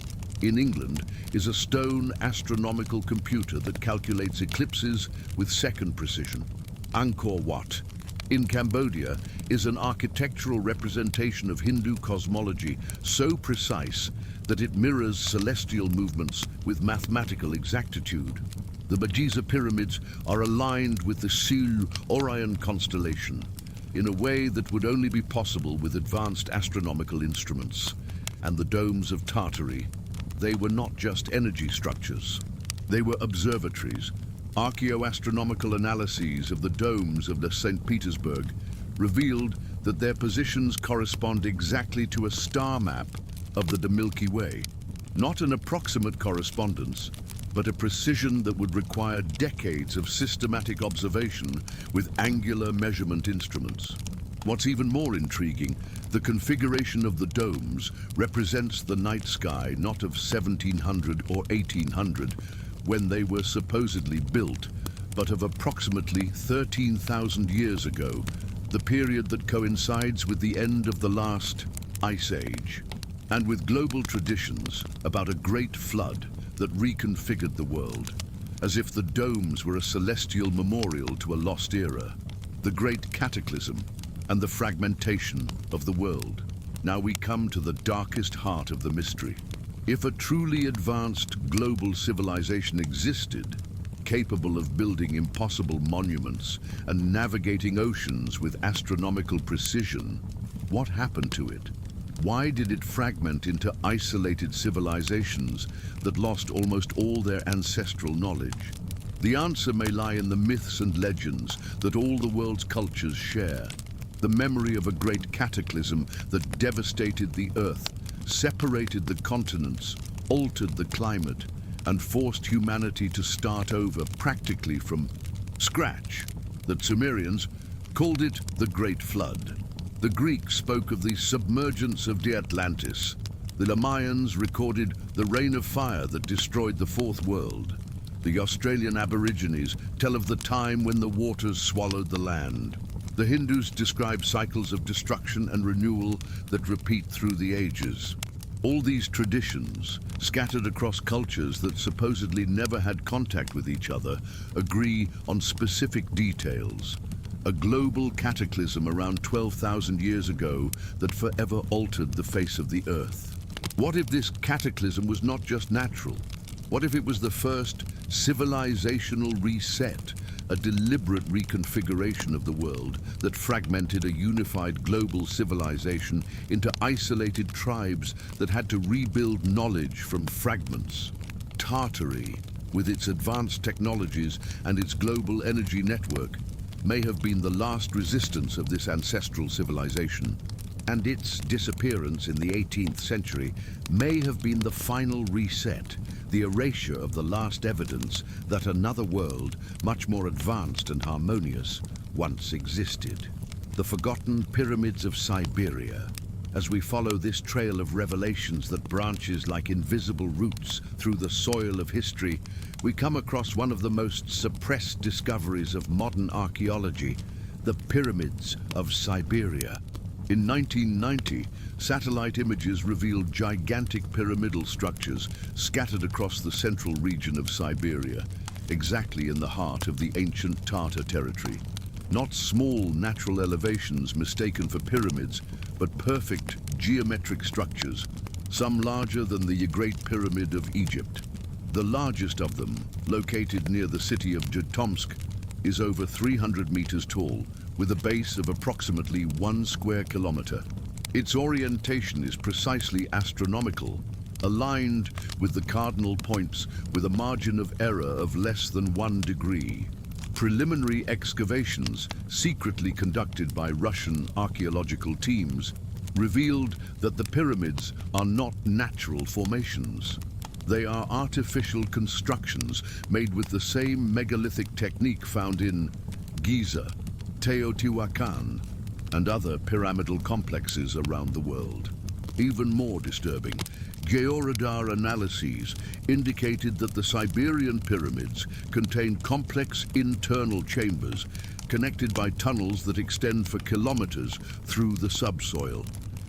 S1: in England, is a stone astronomical computer that calculates eclipses with second precision. Angkor Wat, in Cambodia, is an architectural representation of Hindu cosmology so precise that it mirrors celestial movements with mathematical exactitude. The Giza pyramids are aligned with the Orion constellation in a way that would only be possible with advanced astronomical instruments. And the domes of Tartary, they were not just energy structures. They were observatories. Archaeoastronomical analyses of the domes of the St. Petersburg revealed that their positions correspond exactly to a star map of the Milky Way. Not an approximate correspondence, but a precision that would require decades of systematic observation with angular measurement instruments. What's even more intriguing, the configuration of the domes represents the night sky not of 1700 or 1800, when they were supposedly built, but of approximately 13,000 years ago, the period that coincides with the end of the last ice age, and with global traditions about a great flood that reconfigured the world, as if the domes were a celestial memorial to a lost era, the great cataclysm and the fragmentation of the world. Now we come to the darkest heart of the mystery. If a truly advanced global civilization existed, capable of building impossible monuments and navigating oceans with astronomical precision, what happened to it? Why did it fragment into isolated civilizations that lost almost all their ancestral knowledge? The answer may lie in the myths and legends that all the world's cultures share. The memory of a great cataclysm that devastated the Earth, separated the continents, altered the climate, and forced humanity to start over practically from scratch. The Sumerians called it the Great Flood. The Greeks spoke of the submergence of the Atlantis. The Mayans recorded the rain of fire that destroyed the Fourth World. The Australian Aborigines tell of the time when the waters swallowed the land. The Hindus describe cycles of destruction and renewal that repeat through the ages. All these traditions, scattered across cultures that supposedly never had contact with each other, agree on specific details. a global cataclysm around 12,000 years ago that forever altered the face of the Earth. What if this cataclysm was not just natural? What if it was the first civilizational reset, a deliberate reconfiguration of the world that fragmented a unified global civilization into isolated tribes that had to rebuild knowledge from fragments? Tartary, with its advanced technologies and its global energy network, may have been the last resistance of this ancestral civilization. And its disappearance in the 18th century may have been the final reset, the erasure of the last evidence that another world, much more advanced and harmonious, once existed. The forgotten pyramids of Siberia. As we follow this trail of revelations that branches like invisible roots through the soil of history, we come across one of the most suppressed discoveries of modern archaeology, the pyramids of Siberia. In 1990, satellite images revealed gigantic pyramidal structures scattered across the central region of Siberia, exactly in the heart of the ancient Tartar territory. Not small natural elevations mistaken for pyramids, but perfect geometric structures, some larger than the Great Pyramid of Egypt. The largest of them, located near the city of Jitomsk, is over 300 meters tall, with a base of approximately 1 square kilometer. Its orientation is precisely astronomical, aligned with the cardinal points with a margin of error of less than 1 degree. Preliminary excavations, secretly conducted by Russian archaeological teams, revealed that the pyramids are not natural formations. They are artificial constructions made with the same megalithic technique found in Giza, Teotihuacan, and other pyramidal complexes around the world. Even more disturbing, georadar analyses indicated that the Siberian pyramids contain complex internal chambers connected by tunnels that extend for kilometers through the subsoil.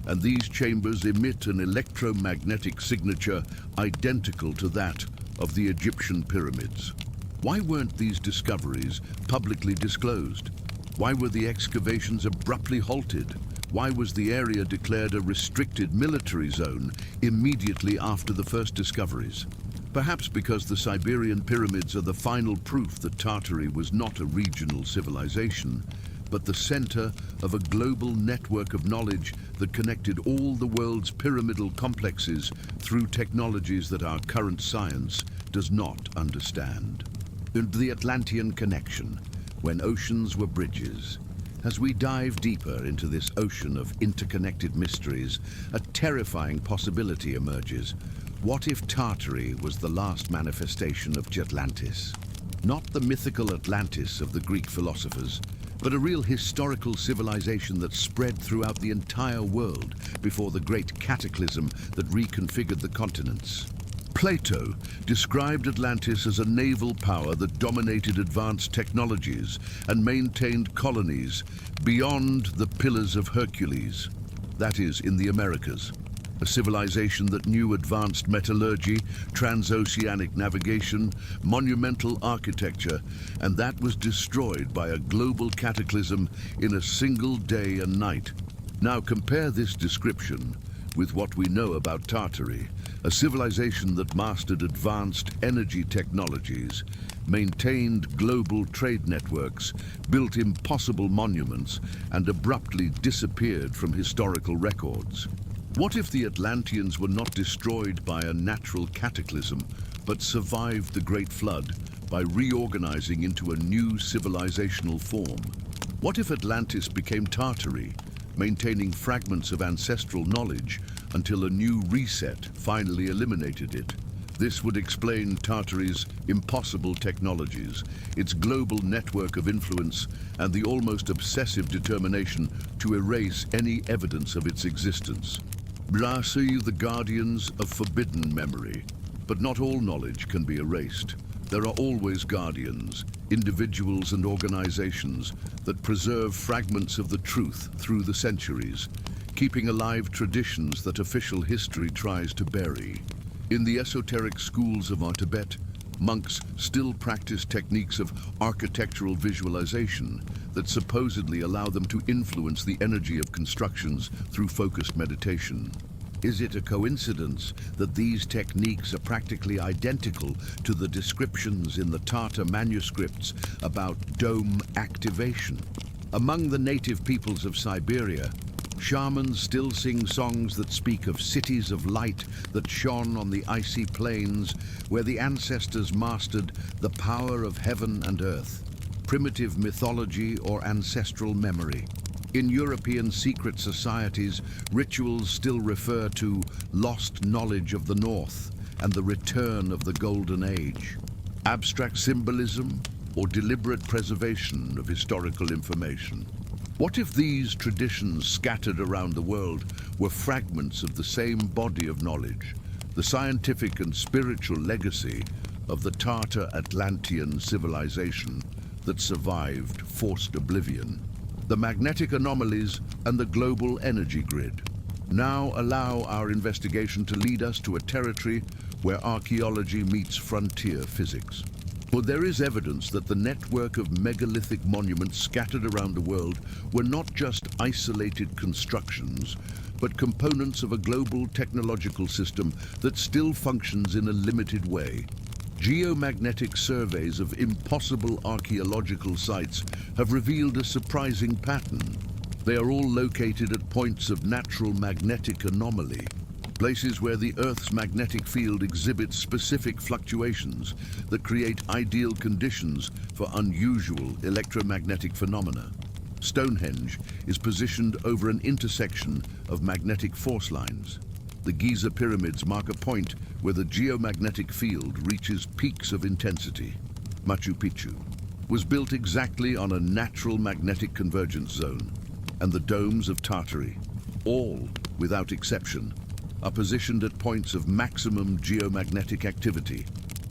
S1: And these chambers emit an electromagnetic signature identical to that of the Egyptian pyramids. Why weren't these discoveries publicly disclosed? Why were the excavations abruptly halted? Why was the area declared a restricted military zone immediately after the first discoveries? Perhaps because the Siberian pyramids are the final proof that Tartary was not a regional civilization, but the center of a global network of knowledge that connected all the world's pyramidal complexes through technologies that our current science does not understand. And the Atlantean connection, when oceans were bridges. As we dive deeper into this ocean of interconnected mysteries, a terrifying possibility emerges. What if Tartary was the last manifestation of Atlantis? Not the mythical Atlantis of the Greek philosophers, but a real historical civilization that spread throughout the entire world before the great cataclysm that reconfigured the continents. Plato described Atlantis as a naval power that dominated advanced technologies and maintained colonies beyond the Pillars of Hercules, that is, in the Americas. A civilization that knew advanced metallurgy, transoceanic navigation, monumental architecture, and that was destroyed by a global cataclysm in a single day and night. Now compare this description with what we know about Tartary, a civilization that mastered advanced energy technologies, maintained global trade networks, built impossible monuments, and abruptly disappeared from historical records. What if the Atlanteans were not destroyed by a natural cataclysm, but survived the Great Flood by reorganizing into a new civilizational form? What if Atlantis became Tartary, maintaining fragments of ancestral knowledge until a new reset finally eliminated it? This would explain Tartary's impossible technologies, its global network of influence, and the almost obsessive determination to erase any evidence of its existence. Bless you, the guardians of forbidden memory. But not all knowledge can be erased. There are always guardians, individuals and organizations that preserve fragments of the truth through the centuries, keeping alive traditions that official history tries to bury. In the esoteric schools of our Tibet, monks still practice techniques of architectural visualization that supposedly allow them to influence the energy of constructions through focused meditation. Is it a coincidence that these techniques are practically identical to the descriptions in the Tartar manuscripts about dome activation? Among the native peoples of Siberia, shamans still sing songs that speak of cities of light that shone on the icy plains where the ancestors mastered the power of heaven and earth, primitive mythology or ancestral memory. In European secret societies, rituals still refer to lost knowledge of the North and the return of the Golden Age. Abstract symbolism or deliberate preservation of historical information. What if these traditions scattered around the world were fragments of the same body of knowledge, the scientific and spiritual legacy of the Tartar Atlantean civilization that survived forced oblivion? The magnetic anomalies and the global energy grid now allow our investigation to lead us to a territory where archaeology meets frontier physics. For there is evidence that the network of megalithic monuments scattered around the world were not just isolated constructions, but components of a global technological system that still functions in a limited way. Geomagnetic surveys of impossible archaeological sites have revealed a surprising pattern. They are all located at points of natural magnetic anomaly, places where the Earth's magnetic field exhibits specific fluctuations that create ideal conditions for unusual electromagnetic phenomena. Stonehenge is positioned over an intersection of magnetic force lines. The Giza pyramids mark a point where the geomagnetic field reaches peaks of intensity. Machu Picchu was built exactly on a natural magnetic convergence zone, and the domes of Tartary, all without exception, are positioned at points of maximum geomagnetic activity.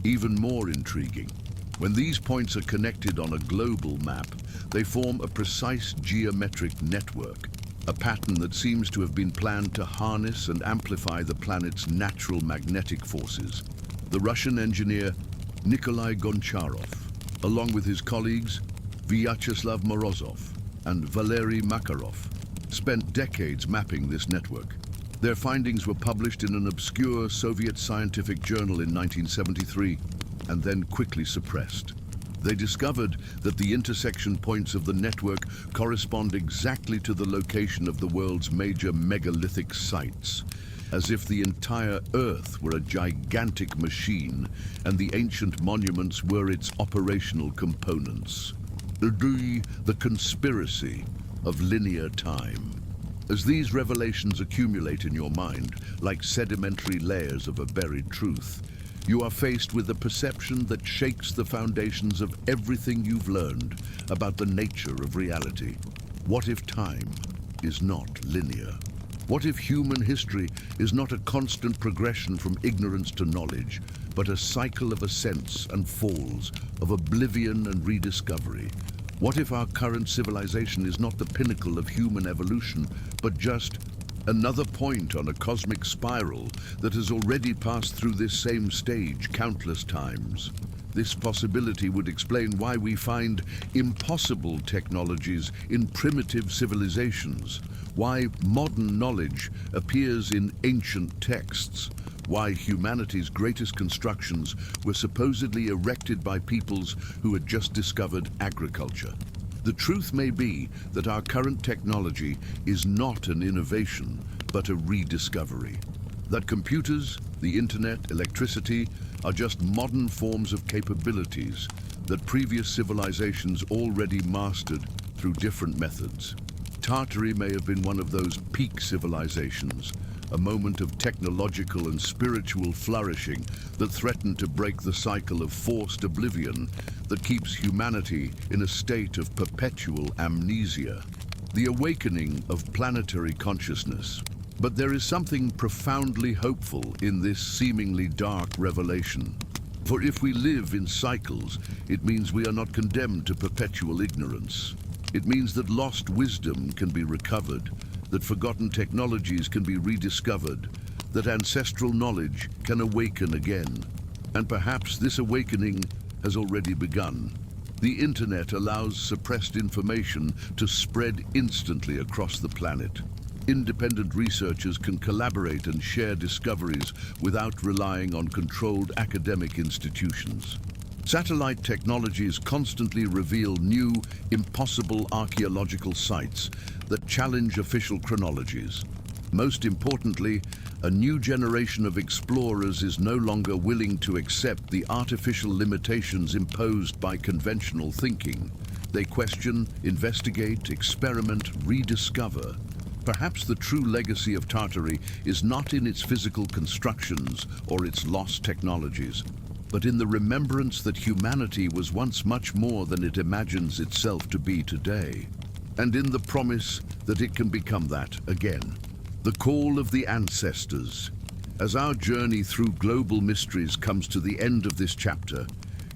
S1: Even more intriguing, when these points are connected on a global map, they form a precise geometric network, a pattern that seems to have been planned to harness and amplify the planet's natural magnetic forces. The Russian engineer Nikolai Goncharov, along with his colleagues Vyacheslav Morozov and Valery Makarov, spent decades mapping this network. Their findings were published in an obscure Soviet scientific journal in 1973 and then quickly suppressed. They discovered that the intersection points of the network correspond exactly to the location of the world's major megalithic sites, as if the entire Earth were a gigantic machine and the ancient monuments were its operational components. The conspiracy of linear time. As these revelations accumulate in your mind, like sedimentary layers of a buried truth, you are faced with a perception that shakes the foundations of everything you've learned about the nature of reality. What if time is not linear? What if human history is not a constant progression from ignorance to knowledge, but a cycle of ascents and falls, of oblivion and rediscovery? What if our current civilization is not the pinnacle of human evolution, but just another point on a cosmic spiral that has already passed through this same stage countless times? This possibility would explain why we find impossible technologies in primitive civilizations, why modern knowledge appears in ancient texts, why humanity's greatest constructions were supposedly erected by peoples who had just discovered agriculture. The truth may be that our current technology is not an innovation, but a rediscovery. That computers, the internet, electricity are just modern forms of capabilities that previous civilizations already mastered through different methods. Tartary may have been one of those peak civilizations, a moment of technological and spiritual flourishing that threatened to break the cycle of forced oblivion that keeps humanity in a state of perpetual amnesia. The awakening of planetary consciousness. But there is something profoundly hopeful in this seemingly dark revelation. For if we live in cycles, it means we are not condemned to perpetual ignorance. It means that lost wisdom can be recovered, that forgotten technologies can be rediscovered, that ancestral knowledge can awaken again. And perhaps this awakening has already begun. The internet allows suppressed information to spread instantly across the planet. Independent researchers can collaborate and share discoveries without relying on controlled academic institutions. Satellite technologies constantly reveal new, impossible archaeological sites that challenge official chronologies. Most importantly, a new generation of explorers is no longer willing to accept the artificial limitations imposed by conventional thinking. They question, investigate, experiment, rediscover. Perhaps the true legacy of Tartary is not in its physical constructions or its lost technologies, but in the remembrance that humanity was once much more than it imagines itself to be today, and in the promise that it can become that again. The call of the ancestors. As our journey through global mysteries comes to the end of this chapter,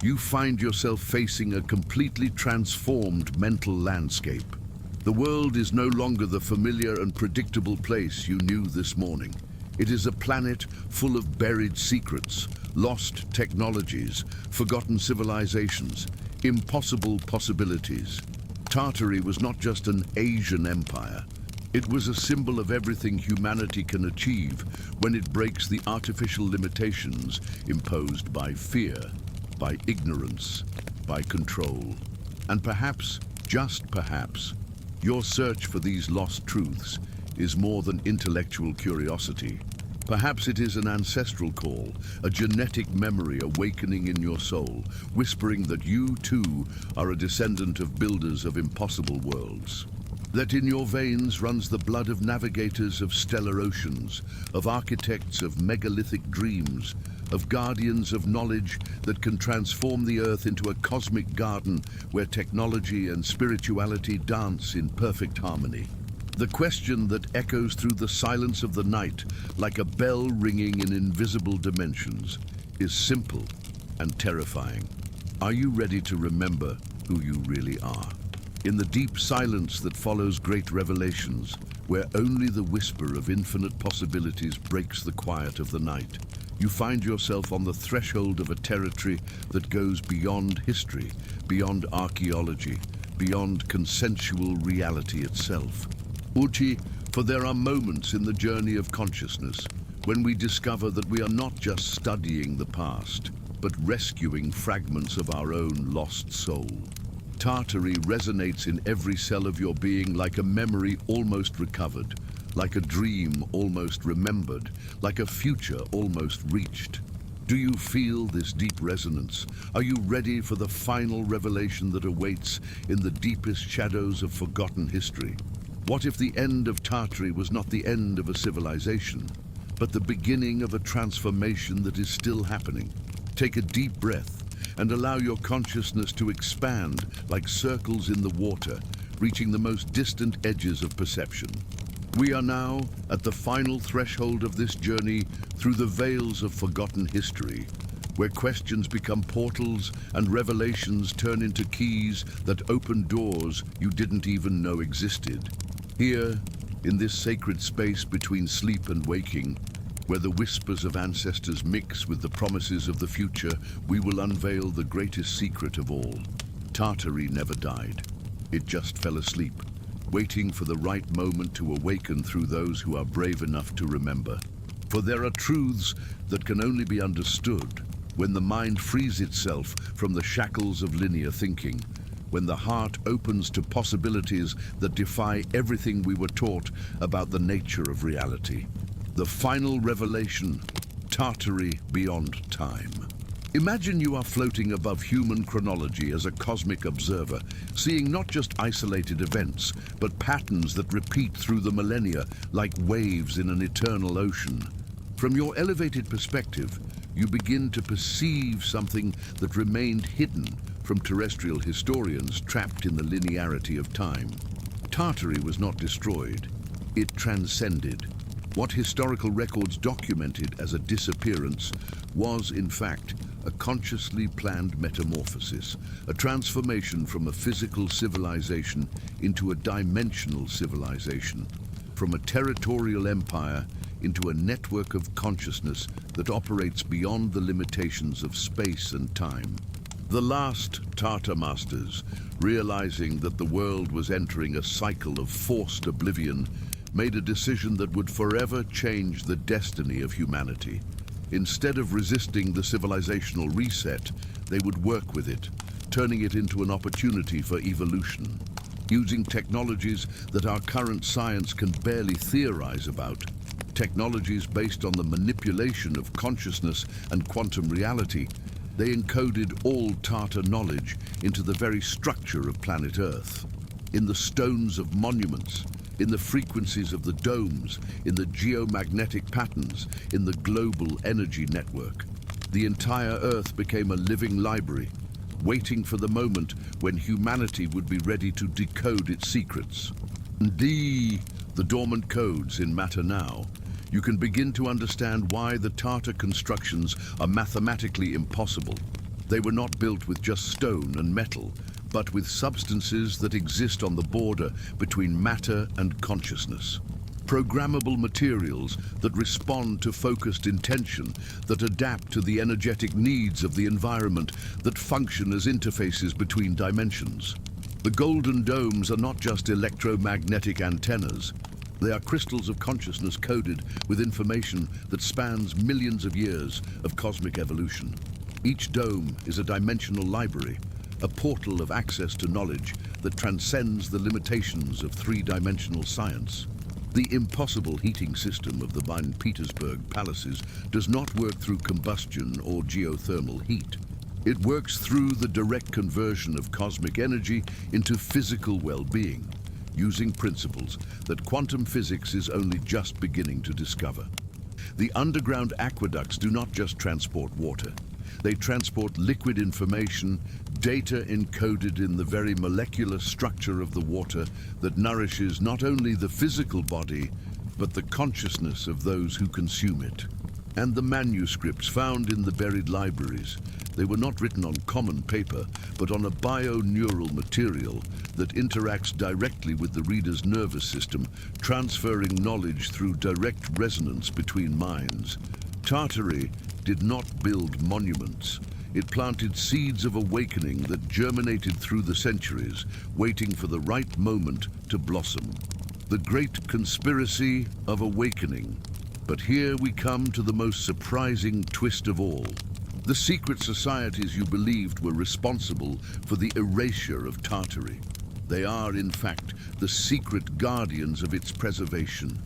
S1: you find yourself facing a completely transformed mental landscape. The world is no longer the familiar and predictable place you knew this morning. It is a planet full of buried secrets, lost technologies, forgotten civilizations, impossible possibilities. Tartary was not just an Asian empire. It was a symbol of everything humanity can achieve when it breaks the artificial limitations imposed by fear, by ignorance, by control. And perhaps, just perhaps, your search for these lost truths is more than intellectual curiosity. Perhaps it is an ancestral call, a genetic memory awakening in your soul, whispering that you too are a descendant of builders of impossible worlds. That in your veins runs the blood of navigators of stellar oceans, of architects of megalithic dreams, of guardians of knowledge that can transform the earth into a cosmic garden where technology and spirituality dance in perfect harmony. The question that echoes through the silence of the night like a bell ringing in invisible dimensions is simple and terrifying. Are you ready to remember who you really are? In the deep silence that follows great revelations, where only the whisper of infinite possibilities breaks the quiet of the night, you find yourself on the threshold of a territory that goes beyond history, beyond archaeology, beyond consensual reality itself. Uchi, for there are moments in the journey of consciousness when we discover that we are not just studying the past, but rescuing fragments of our own lost soul. Tartary resonates in every cell of your being like a memory almost recovered, like a dream almost remembered, like a future almost reached. Do you feel this deep resonance? Are you ready for the final revelation that awaits in the deepest shadows of forgotten history? What if the end of Tartary was not the end of a civilization, but the beginning of a transformation that is still happening? Take a deep breath and allow your consciousness to expand like circles in the water, reaching the most distant edges of perception. We are now at the final threshold of this journey through the veils of forgotten history, where questions become portals and revelations turn into keys that open doors you didn't even know existed. Here, in this sacred space between sleep and waking, where the whispers of ancestors mix with the promises of the future, we will unveil the greatest secret of all. Tartary never died. It just fell asleep, waiting for the right moment to awaken through those who are brave enough to remember. For there are truths that can only be understood when the mind frees itself from the shackles of linear thinking, when the heart opens to possibilities that defy everything we were taught about the nature of reality. The final revelation, Tartary beyond time. Imagine you are floating above human chronology as a cosmic observer, seeing not just isolated events, but patterns that repeat through the millennia like waves in an eternal ocean. From your elevated perspective, you begin to perceive something that remained hidden from terrestrial historians trapped in the linearity of time. Tartary was not destroyed, it transcended. What historical records documented as a disappearance was, in fact, a consciously planned metamorphosis, a transformation from a physical civilization into a dimensional civilization, from a territorial empire into a network of consciousness that operates beyond the limitations of space and time. The last Tartar masters, realizing that the world was entering a cycle of forced oblivion, made a decision that would forever change the destiny of humanity. Instead of resisting the civilizational reset, they would work with it, turning it into an opportunity for evolution. Using technologies that our current science can barely theorize about, technologies based on the manipulation of consciousness and quantum reality, they encoded all Tartar knowledge into the very structure of planet Earth. In the stones of monuments, in the frequencies of the domes, in the geomagnetic patterns, in the global energy network. The entire Earth became a living library, waiting for the moment when humanity would be ready to decode its secrets. The dormant codes in matter now, you can begin to understand why the Tartar constructions are mathematically impossible. They were not built with just stone and metal, but with substances that exist on the border between matter and consciousness. Programmable materials that respond to focused intention, that adapt to the energetic needs of the environment, that function as interfaces between dimensions. The golden domes are not just electromagnetic antennas. They are crystals of consciousness coded with information that spans millions of years of cosmic evolution. Each dome is a dimensional library, a portal of access to knowledge that transcends the limitations of three-dimensional science. The impossible heating system of the St. Petersburg palaces does not work through combustion or geothermal heat. It works through the direct conversion of cosmic energy into physical well-being, using principles that quantum physics is only just beginning to discover. The underground aqueducts do not just transport water. They transport liquid information, data encoded in the very molecular structure of the water that nourishes not only the physical body, but the consciousness of those who consume it. And the manuscripts found in the buried libraries, they were not written on common paper, but on a bio-neural material that interacts directly with the reader's nervous system, transferring knowledge through direct resonance between minds. Tartary did not build monuments. It planted seeds of awakening that germinated through the centuries, waiting for the right moment to blossom. The great conspiracy of awakening. But here we come to the most surprising twist of all. The secret societies you believed were responsible for the erasure of Tartary. They are, in fact, the secret guardians of its preservation.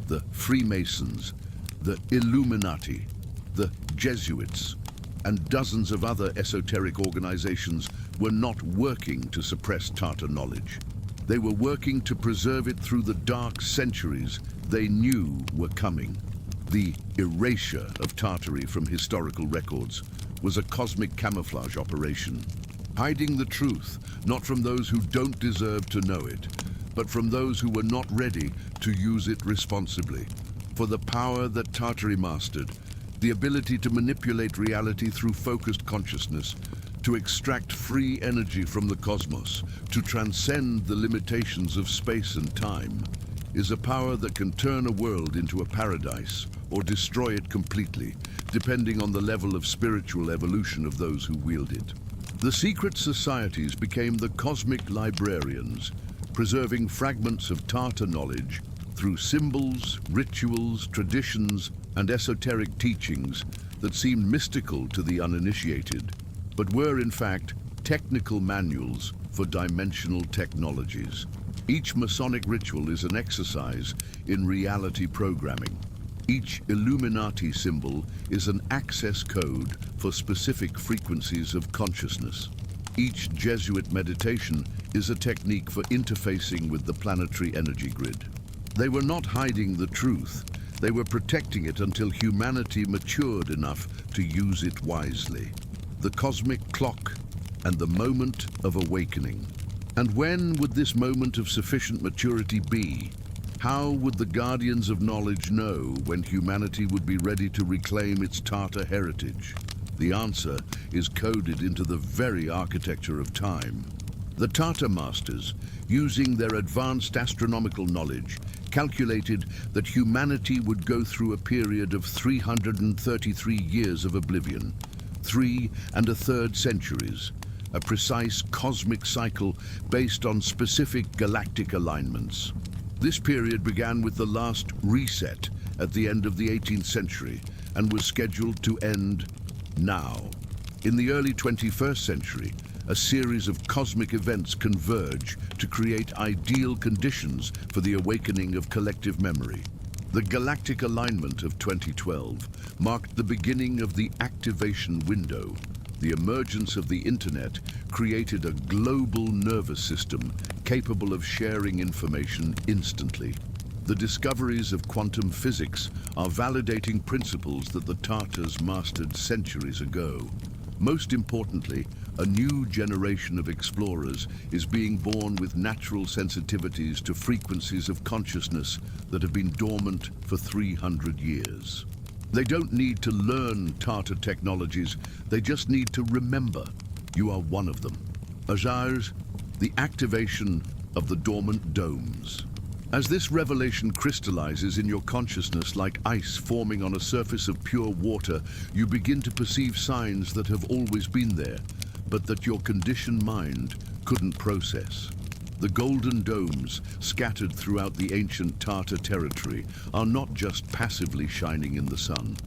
S1: The Freemasons, the Illuminati, the Jesuits, and dozens of other esoteric organizations were not working to suppress Tartar knowledge. They were working to preserve it through the dark centuries they knew were coming. The erasure of Tartary from historical records was a cosmic camouflage operation, hiding the truth, not from those who don't deserve to know it, but from those who were not ready to use it responsibly. For the power that Tartary mastered, the ability to manipulate reality through focused consciousness, to extract free energy from the cosmos, to transcend the limitations of space and time, is a power that can turn a world into a paradise or destroy it completely, depending on the level of spiritual evolution of those who wield it. The secret societies became the cosmic librarians, preserving fragments of Tartar knowledge through symbols, rituals, traditions, and esoteric teachings that seemed mystical to the uninitiated, but were in fact technical manuals for dimensional technologies. Each Masonic ritual is an exercise in reality programming. Each Illuminati symbol is an access code for specific frequencies of consciousness. Each Jesuit meditation is a technique for interfacing with the planetary energy grid. They were not hiding the truth. They were protecting it until humanity matured enough to use it wisely. The cosmic clock and the moment of awakening. And when would this moment of sufficient maturity be? How would the guardians of knowledge know when humanity would be ready to reclaim its Tartar heritage? The answer is coded into the very architecture of time. The Tartar masters, using their advanced astronomical knowledge, calculated that humanity would go through a period of 333 years of oblivion, 3 1/3 centuries, a precise cosmic cycle based on specific galactic alignments. This period began with the last reset at the end of the 18th century and was scheduled to end now. In the early 21st century, a series of cosmic events converge to create ideal conditions for the awakening of collective memory. The galactic alignment of 2012 marked the beginning of the activation window. The emergence of the internet created a global nervous system capable of sharing information instantly. The discoveries of quantum physics are validating principles that the Tartars mastered centuries ago. Most importantly, a new generation of explorers is being born with natural sensitivities to frequencies of consciousness that have been dormant for 300 years. They don't need to learn Tartar technologies, they just need to remember. You are one of them. Azars, the activation of the dormant domes. As this revelation crystallizes in your consciousness like ice forming on a surface of pure water, you begin to perceive signs that have always been there, but that your conditioned mind couldn't process. The golden domes, scattered throughout the ancient Tartar territory, are not just passively shining in the sun.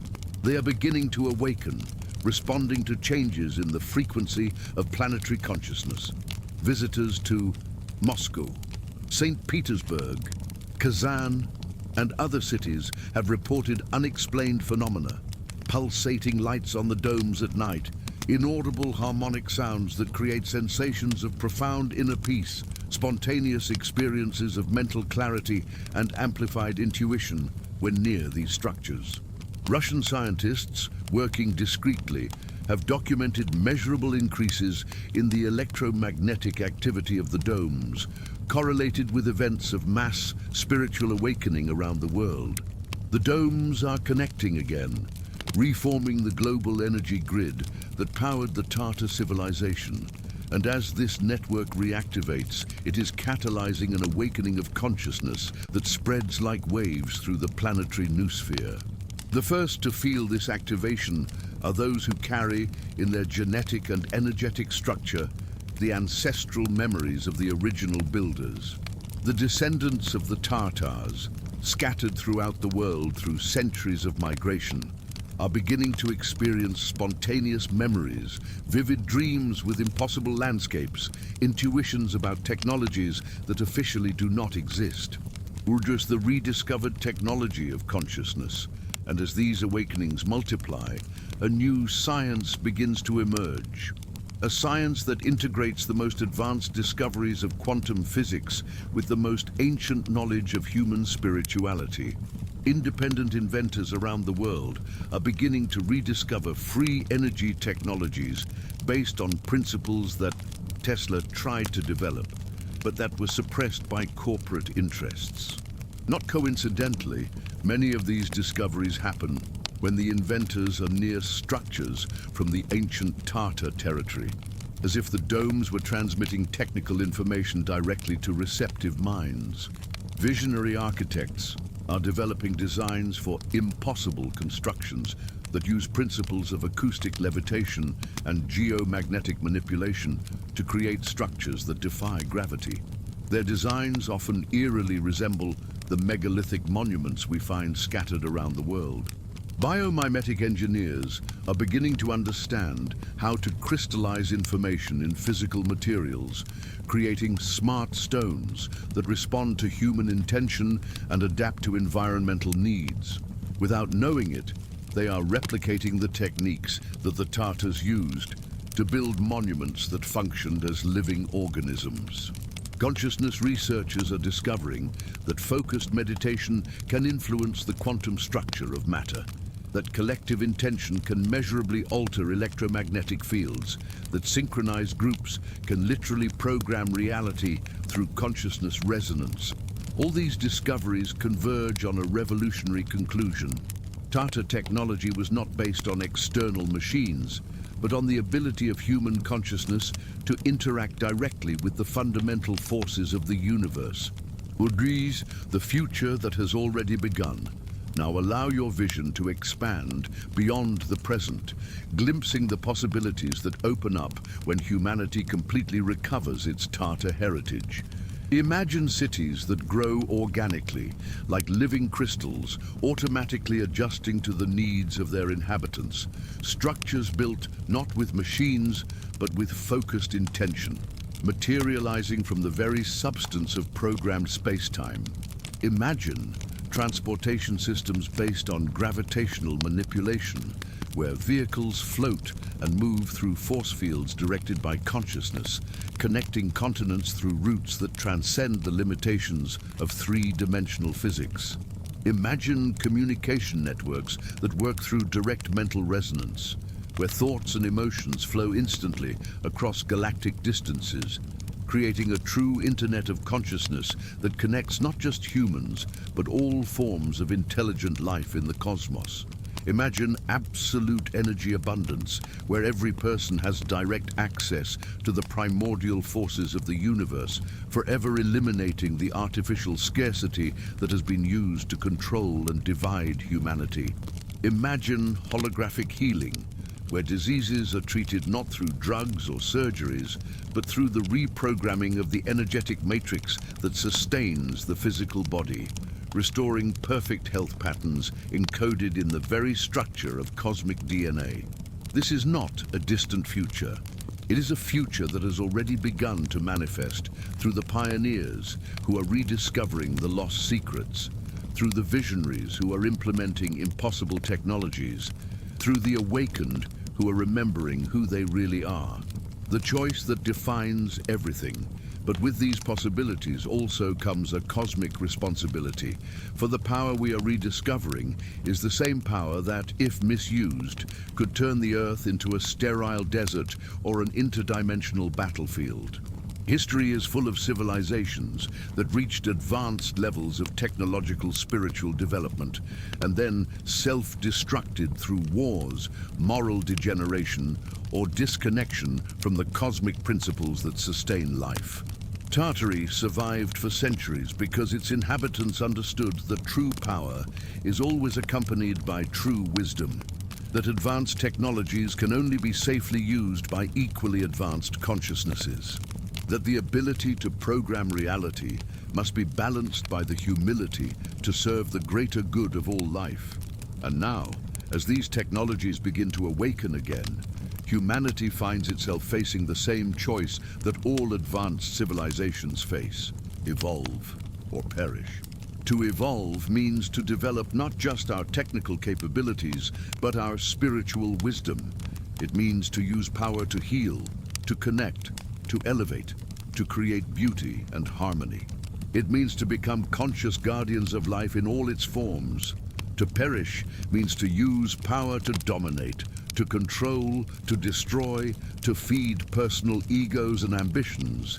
S1: They are beginning to awaken, responding to changes in the frequency of planetary consciousness. Visitors to Moscow, St. Petersburg, Kazan, and other cities have reported unexplained phenomena, pulsating lights on the domes at night, inaudible harmonic sounds that create sensations of profound inner peace, spontaneous experiences of mental clarity, and amplified intuition when near these structures. Russian scientists, working discreetly, have documented measurable increases in the electromagnetic activity of the domes, correlated with events of mass spiritual awakening around the world. The domes are connecting again, reforming the global energy grid that powered the Tartar civilization. And as this network reactivates, it is catalyzing an awakening of consciousness that spreads like waves through the planetary noosphere. The first to feel this activation are those who carry, in their genetic and energetic structure, the ancestral memories of the original builders. The descendants of the Tartars, scattered throughout the world through centuries of migration, are beginning to experience spontaneous memories, vivid dreams with impossible landscapes, intuitions about technologies that officially do not exist. Urja's the rediscovered technology of consciousness, and as these awakenings multiply, a new science begins to emerge. A science that integrates the most advanced discoveries of quantum physics with the most ancient knowledge of human spirituality. Independent inventors around the world are beginning to rediscover free energy technologies based on principles that Tesla tried to develop, but that were suppressed by corporate interests. Not coincidentally, many of these discoveries happen when the inventors are near structures from the ancient Tartar territory, as if the domes were transmitting technical information directly to receptive minds. Visionary architects are developing designs for impossible constructions that use principles of acoustic levitation and geomagnetic manipulation to create structures that defy gravity. Their designs often eerily resemble the megalithic monuments we find scattered around the world. Biomimetic engineers are beginning to understand how to crystallize information in physical materials, creating smart stones that respond to human intention and adapt to environmental needs. Without knowing it, they are replicating the techniques that the Tartars used to build monuments that functioned as living organisms. Consciousness researchers are discovering that focused meditation can influence the quantum structure of matter, that collective intention can measurably alter electromagnetic fields, that synchronized groups can literally program reality through consciousness resonance. All these discoveries converge on a revolutionary conclusion. Tartar technology was not based on external machines, but on the ability of human consciousness to interact directly with the fundamental forces of the universe. Udris, the future that has already begun. Now allow your vision to expand beyond the present, glimpsing the possibilities that open up when humanity completely recovers its Tartar heritage. Imagine cities that grow organically, like living crystals, automatically adjusting to the needs of their inhabitants. Structures built not with machines, but with focused intention, materializing from the very substance of programmed space-time. Imagine transportation systems based on gravitational manipulation, where vehicles float and move through force fields directed by consciousness, connecting continents through routes that transcend the limitations of three-dimensional physics. Imagine communication networks that work through direct mental resonance, where thoughts and emotions flow instantly across galactic distances, creating a true internet of consciousness that connects not just humans, but all forms of intelligent life in the cosmos. Imagine absolute energy abundance, where every person has direct access to the primordial forces of the universe, forever eliminating the artificial scarcity that has been used to control and divide humanity. Imagine holographic healing, where diseases are treated not through drugs or surgeries, but through the reprogramming of the energetic matrix that sustains the physical body, restoring perfect health patterns encoded in the very structure of cosmic DNA. This is not a distant future. It is a future that has already begun to manifest through the pioneers who are rediscovering the lost secrets, through the visionaries who are implementing impossible technologies, through the awakened who are remembering who they really are. The choice that defines everything. But with these possibilities also comes a cosmic responsibility, for the power we are rediscovering is the same power that, if misused, could turn the Earth into a sterile desert or an interdimensional battlefield. History is full of civilizations that reached advanced levels of technological spiritual development and then self-destructed through wars, moral degeneration, or disconnection from the cosmic principles that sustain life. Tartary survived for centuries because its inhabitants understood that true power is always accompanied by true wisdom, that advanced technologies can only be safely used by equally advanced consciousnesses, that the ability to program reality must be balanced by the humility to serve the greater good of all life. And now, as these technologies begin to awaken again, humanity finds itself facing the same choice that all advanced civilizations face: evolve or perish. To evolve means to develop not just our technical capabilities, but our spiritual wisdom. It means to use power to heal, to connect, to elevate, to create beauty and harmony. It means to become conscious guardians of life in all its forms. To perish means to use power to dominate, to control, to destroy, to feed personal egos and ambitions.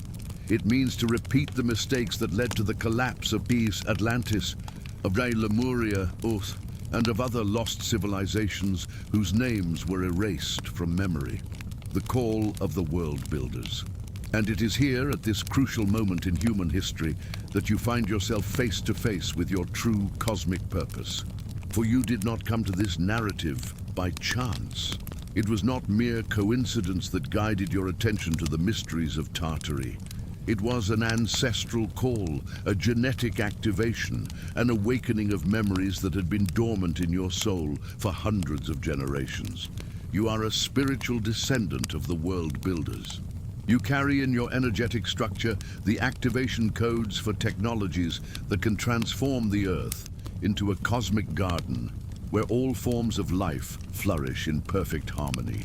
S1: It means to repeat the mistakes that led to the collapse of Peace, Atlantis, of Lemuria, Uth, and of other lost civilizations whose names were erased from memory. The call of the world builders. And it is here, at this crucial moment in human history, that you find yourself face to face with your true cosmic purpose. For you did not come to this narrative by chance. It was not mere coincidence that guided your attention to the mysteries of Tartary. It was an ancestral call, a genetic activation, an awakening of memories that had been dormant in your soul for hundreds of generations. You are a spiritual descendant of the world builders. You carry in your energetic structure the activation codes for technologies that can transform the Earth into a cosmic garden where all forms of life flourish in perfect harmony.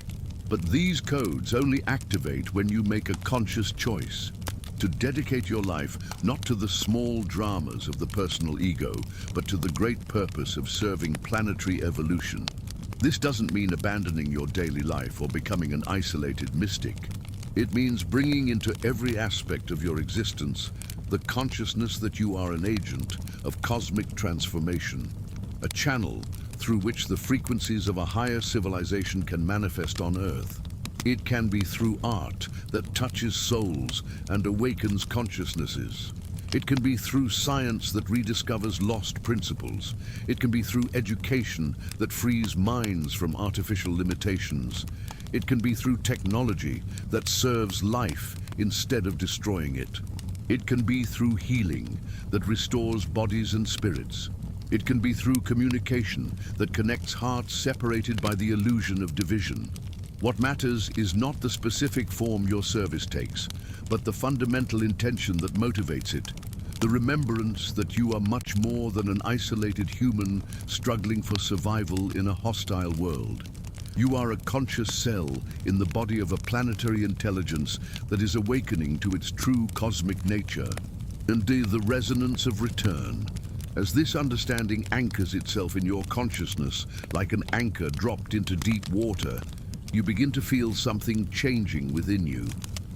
S1: But these codes only activate when you make a conscious choice to dedicate your life not to the small dramas of the personal ego, but to the great purpose of serving planetary evolution. This doesn't mean abandoning your daily life or becoming an isolated mystic. It means bringing into every aspect of your existence the consciousness that you are an agent of cosmic transformation, a channel through which the frequencies of a higher civilization can manifest on Earth. It can be through art that touches souls and awakens consciousnesses, It can be through science that rediscovers lost principles. It can be through education that frees minds from artificial limitations. It can be through technology that serves life instead of destroying it. It can be through healing that restores bodies and spirits. It can be through communication that connects hearts separated by the illusion of division. What matters is not the specific form your service takes, but the fundamental intention that motivates it. The remembrance that you are much more than an isolated human struggling for survival in a hostile world. You are a conscious cell in the body of a planetary intelligence that is awakening to its true cosmic nature. And the resonance of return. As this understanding anchors itself in your consciousness like an anchor dropped into deep water, you begin to feel something changing within you.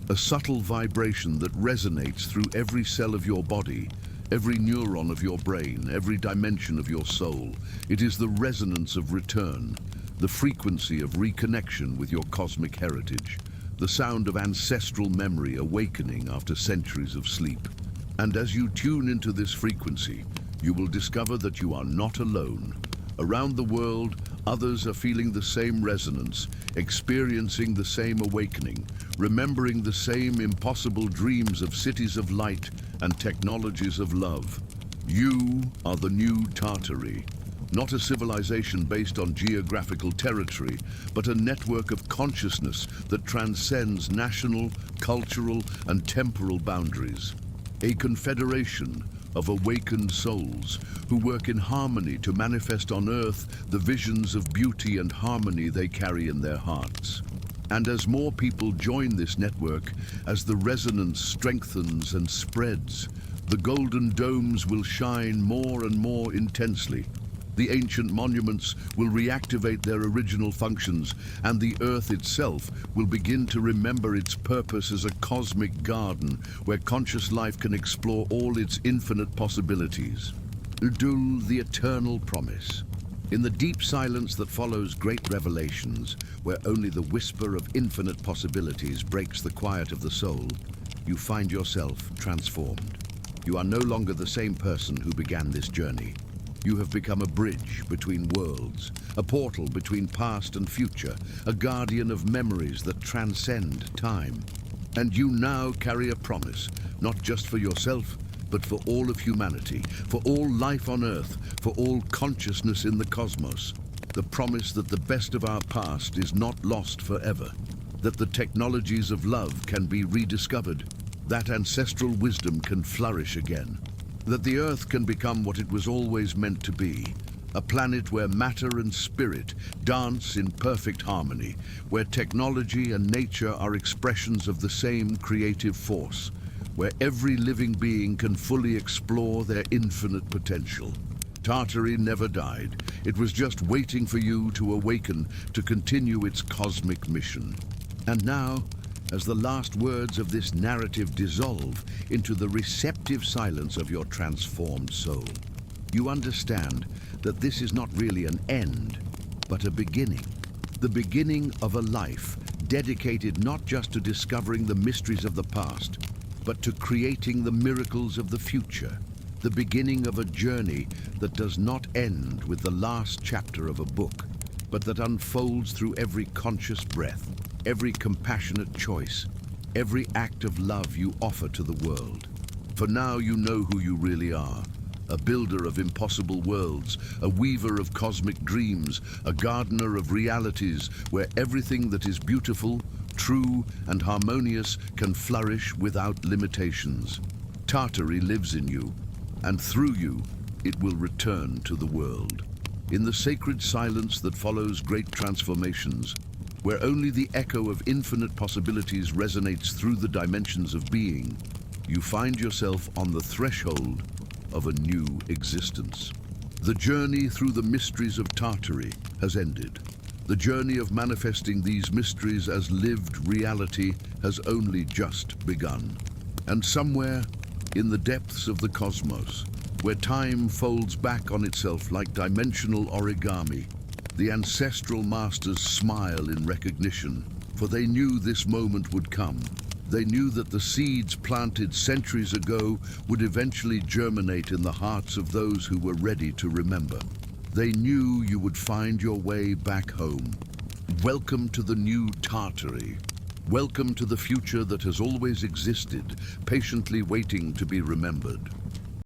S1: A subtle vibration that resonates through every cell of your body, every neuron of your brain, every dimension of your soul. It is the resonance of return, the frequency of reconnection with your cosmic heritage, the sound of ancestral memory awakening after centuries of sleep. And as you tune into this frequency, you will discover that you are not alone. Around the world, others are feeling the same resonance, experiencing the same awakening, remembering the same impossible dreams of cities of light and technologies of love. You are the new Tartary, not a civilization based on geographical territory, but a network of consciousness that transcends national, cultural, and temporal boundaries. A confederation of awakened souls who work in harmony to manifest on Earth the visions of beauty and harmony they carry in their hearts. And as more people join this network, as the resonance strengthens and spreads, the golden domes will shine more and more intensely. The ancient monuments will reactivate their original functions, and the Earth itself will begin to remember its purpose as a cosmic garden where conscious life can explore all its infinite possibilities. Udul, the eternal promise. In the deep silence that follows great revelations, where only the whisper of infinite possibilities breaks the quiet of the soul, you find yourself transformed. You are no longer the same person who began this journey. You have become a bridge between worlds, a portal between past and future, a guardian of memories that transcend time. And you now carry a promise, not just for yourself, but for all of humanity, for all life on Earth, for all consciousness in the cosmos. The promise that the best of our past is not lost forever, that the technologies of love can be rediscovered, that ancestral wisdom can flourish again, that the Earth can become what it was always meant to be, a planet where matter and spirit dance in perfect harmony, where technology and nature are expressions of the same creative force, where every living being can fully explore their infinite potential. Tartary never died. It was just waiting for you to awaken, to continue its cosmic mission. And now, as the last words of this narrative dissolve into the receptive silence of your transformed soul, you understand that this is not really an end, but a beginning. The beginning of a life dedicated not just to discovering the mysteries of the past, but to creating the miracles of the future. The beginning of a journey that does not end with the last chapter of a book, but that unfolds through every conscious breath, every compassionate choice, every act of love you offer to the world. For now you know who you really are, a builder of impossible worlds, a weaver of cosmic dreams, a gardener of realities where everything that is beautiful, true, and harmonious can flourish without limitations. Tartary lives in you, and through you, it will return to the world. In the sacred silence that follows great transformations, where only the echo of infinite possibilities resonates through the dimensions of being, you find yourself on the threshold of a new existence. The journey through the mysteries of Tartary has ended. The journey of manifesting these mysteries as lived reality has only just begun. And somewhere in the depths of the cosmos, where time folds back on itself like dimensional origami, the ancestral masters smile in recognition, for they knew this moment would come. They knew that the seeds planted centuries ago would eventually germinate in the hearts of those who were ready to remember. They knew you would find your way back home. Welcome to the new Tartary. Welcome to the future that has always existed, patiently waiting to be remembered.